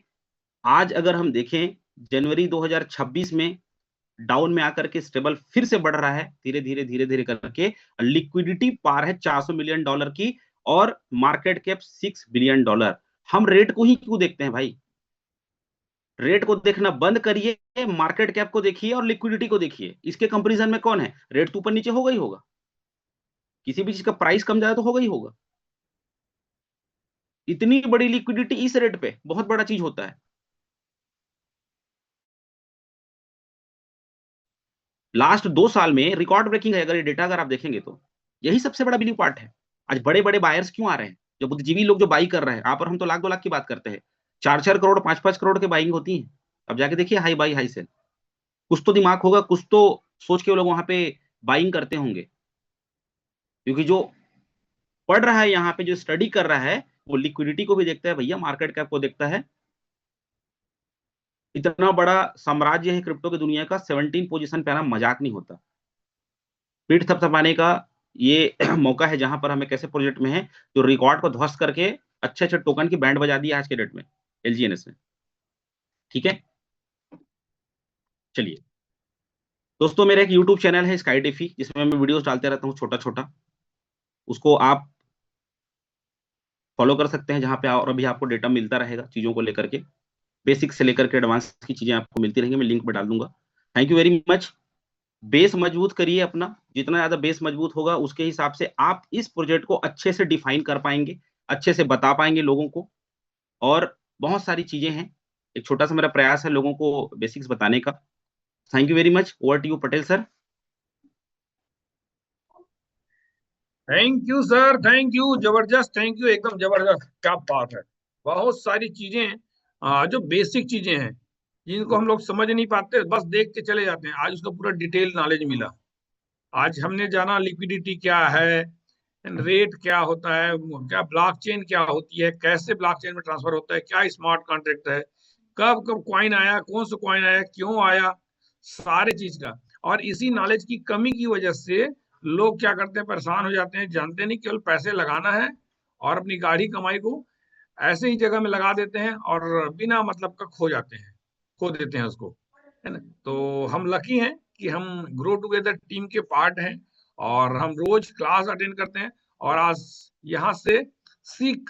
आज अगर हम देखें जनवरी 2026 में डाउन में आकर के स्टेबल फिर से बढ़ रहा है धीरे धीरे करके। लिक्विडिटी पार है $400 मिलियन की और मार्केट कैप $6 बिलियन। हम रेट को ही क्यों देखते हैं भाई, रेट को देखना बंद करिए, मार्केट कैप को देखिए और लिक्विडिटी को देखिए। इसके कंपैरिजन में कौन है, रेट तो ऊपर नीचे होगा ही होगा। किसी भी चीज का प्राइस कम जाए तो होगा ही होगा। इतनी बड़ी लिक्विडिटी इस रेट पे बहुत बड़ा चीज होता है। लास्ट 2 साल में रिकॉर्ड ब्रेकिंग है, अगर ये डेटा अगर आप देखेंगे तो यही सबसे बड़ा बिलीव पार्ट है। आज बड़े बड़े बायर्स क्यों आ रहे हैं, जो बुद्धिजीवी लोग जो बाई कर रहे हैं, आप और हम तो लाख 2 लाख की बात करते हैं, 4-4 करोड़ 5-5 करोड़ के बाइंग होती है। अब जाके देखिए हाई बाई हाई सेल, कुछ तो दिमाग होगा, कुछ तो सोच के वो लोग वहां पे बाइंग करते होंगे, क्योंकि जो पढ़ रहा है यहाँ पे, जो स्टडी कर रहा है, वो लिक्विडिटी को भी देखता है भैया, मार्केट कैप को देखता है। इतना बड़ा साम्राज्य है क्रिप्टो की दुनिया का, 17 पोजीशन पे आना मजाक नहीं होता। पीठ थपथपाने का ये मौका है, जहां पर हमें कैसे प्रोजेक्ट में है जो रिकॉर्ड को ध्वस्त करके अच्छे अच्छे टोकन की बैंड बजा दी है आज के डेट में एलजीएनएस में। ठीक है, चलिए दोस्तों, मेरा एक यूट्यूब चैनल है स्काई डेफी, जिसमें मैं वीडियोस डालते रहता हूँ छोटा छोटा, उसको आप फॉलो कर सकते हैं, जहां पे और अभी आपको डेटा मिलता रहेगा चीजों को लेकर के, बेसिक से लेकर के एडवांस की चीजें आपको मिलती रहेंगी, मैं लिंक में डाल दूंगा। Thank you very much. Base मजबूत करिए अपना, जितना ज्यादा बेस मजबूत होगा उसके हिसाब से आप इस प्रोजेक्ट को अच्छे से डिफाइन कर पाएंगे, अच्छे से बता पाएंगे लोगों को, और बहुत सारी चीजें हैं। एक छोटा सा मेरा प्रयास है लोगों को बेसिक्स बताने का। Thank you very much. Over to you Patel sir. Thank you sir, thank you, जबरदस्त, थैंक यू, एकदम जबरदस्त, क्या बात है। बहुत सारी चीजें जो बेसिक चीजें हैं जिनको हम लोग समझ नहीं पाते, बस देख के चले जाते हैं, आज उसका पूरा डिटेल नॉलेज मिला। आज हमने जाना लिक्विडिटी क्या है, रेट क्या होता है, क्या ब्लॉकचेन क्या होती है, कैसे ब्लॉकचेन में ट्रांसफर होता है, क्या स्मार्ट कॉन्ट्रैक्ट है, कब कब कॉइन आया, कौन सा कॉइन आया, क्यों आया, सारे चीज का। और इसी नॉलेज की कमी की वजह से लोग क्या करते हैं, परेशान हो जाते हैं, जानते नहीं केवल पैसे लगाना है और अपनी गाढ़ी कमाई को ऐसे ही जगह में लगा देते हैं और बिना मतलब का खो जाते हैं, खो देते हैं उसको, है ना। तो हम लकी हैं कि हम ग्रो टुगेदर टीम के पार्ट हैं और हम रोज क्लास अटेंड करते हैं और आज यहाँ से सीख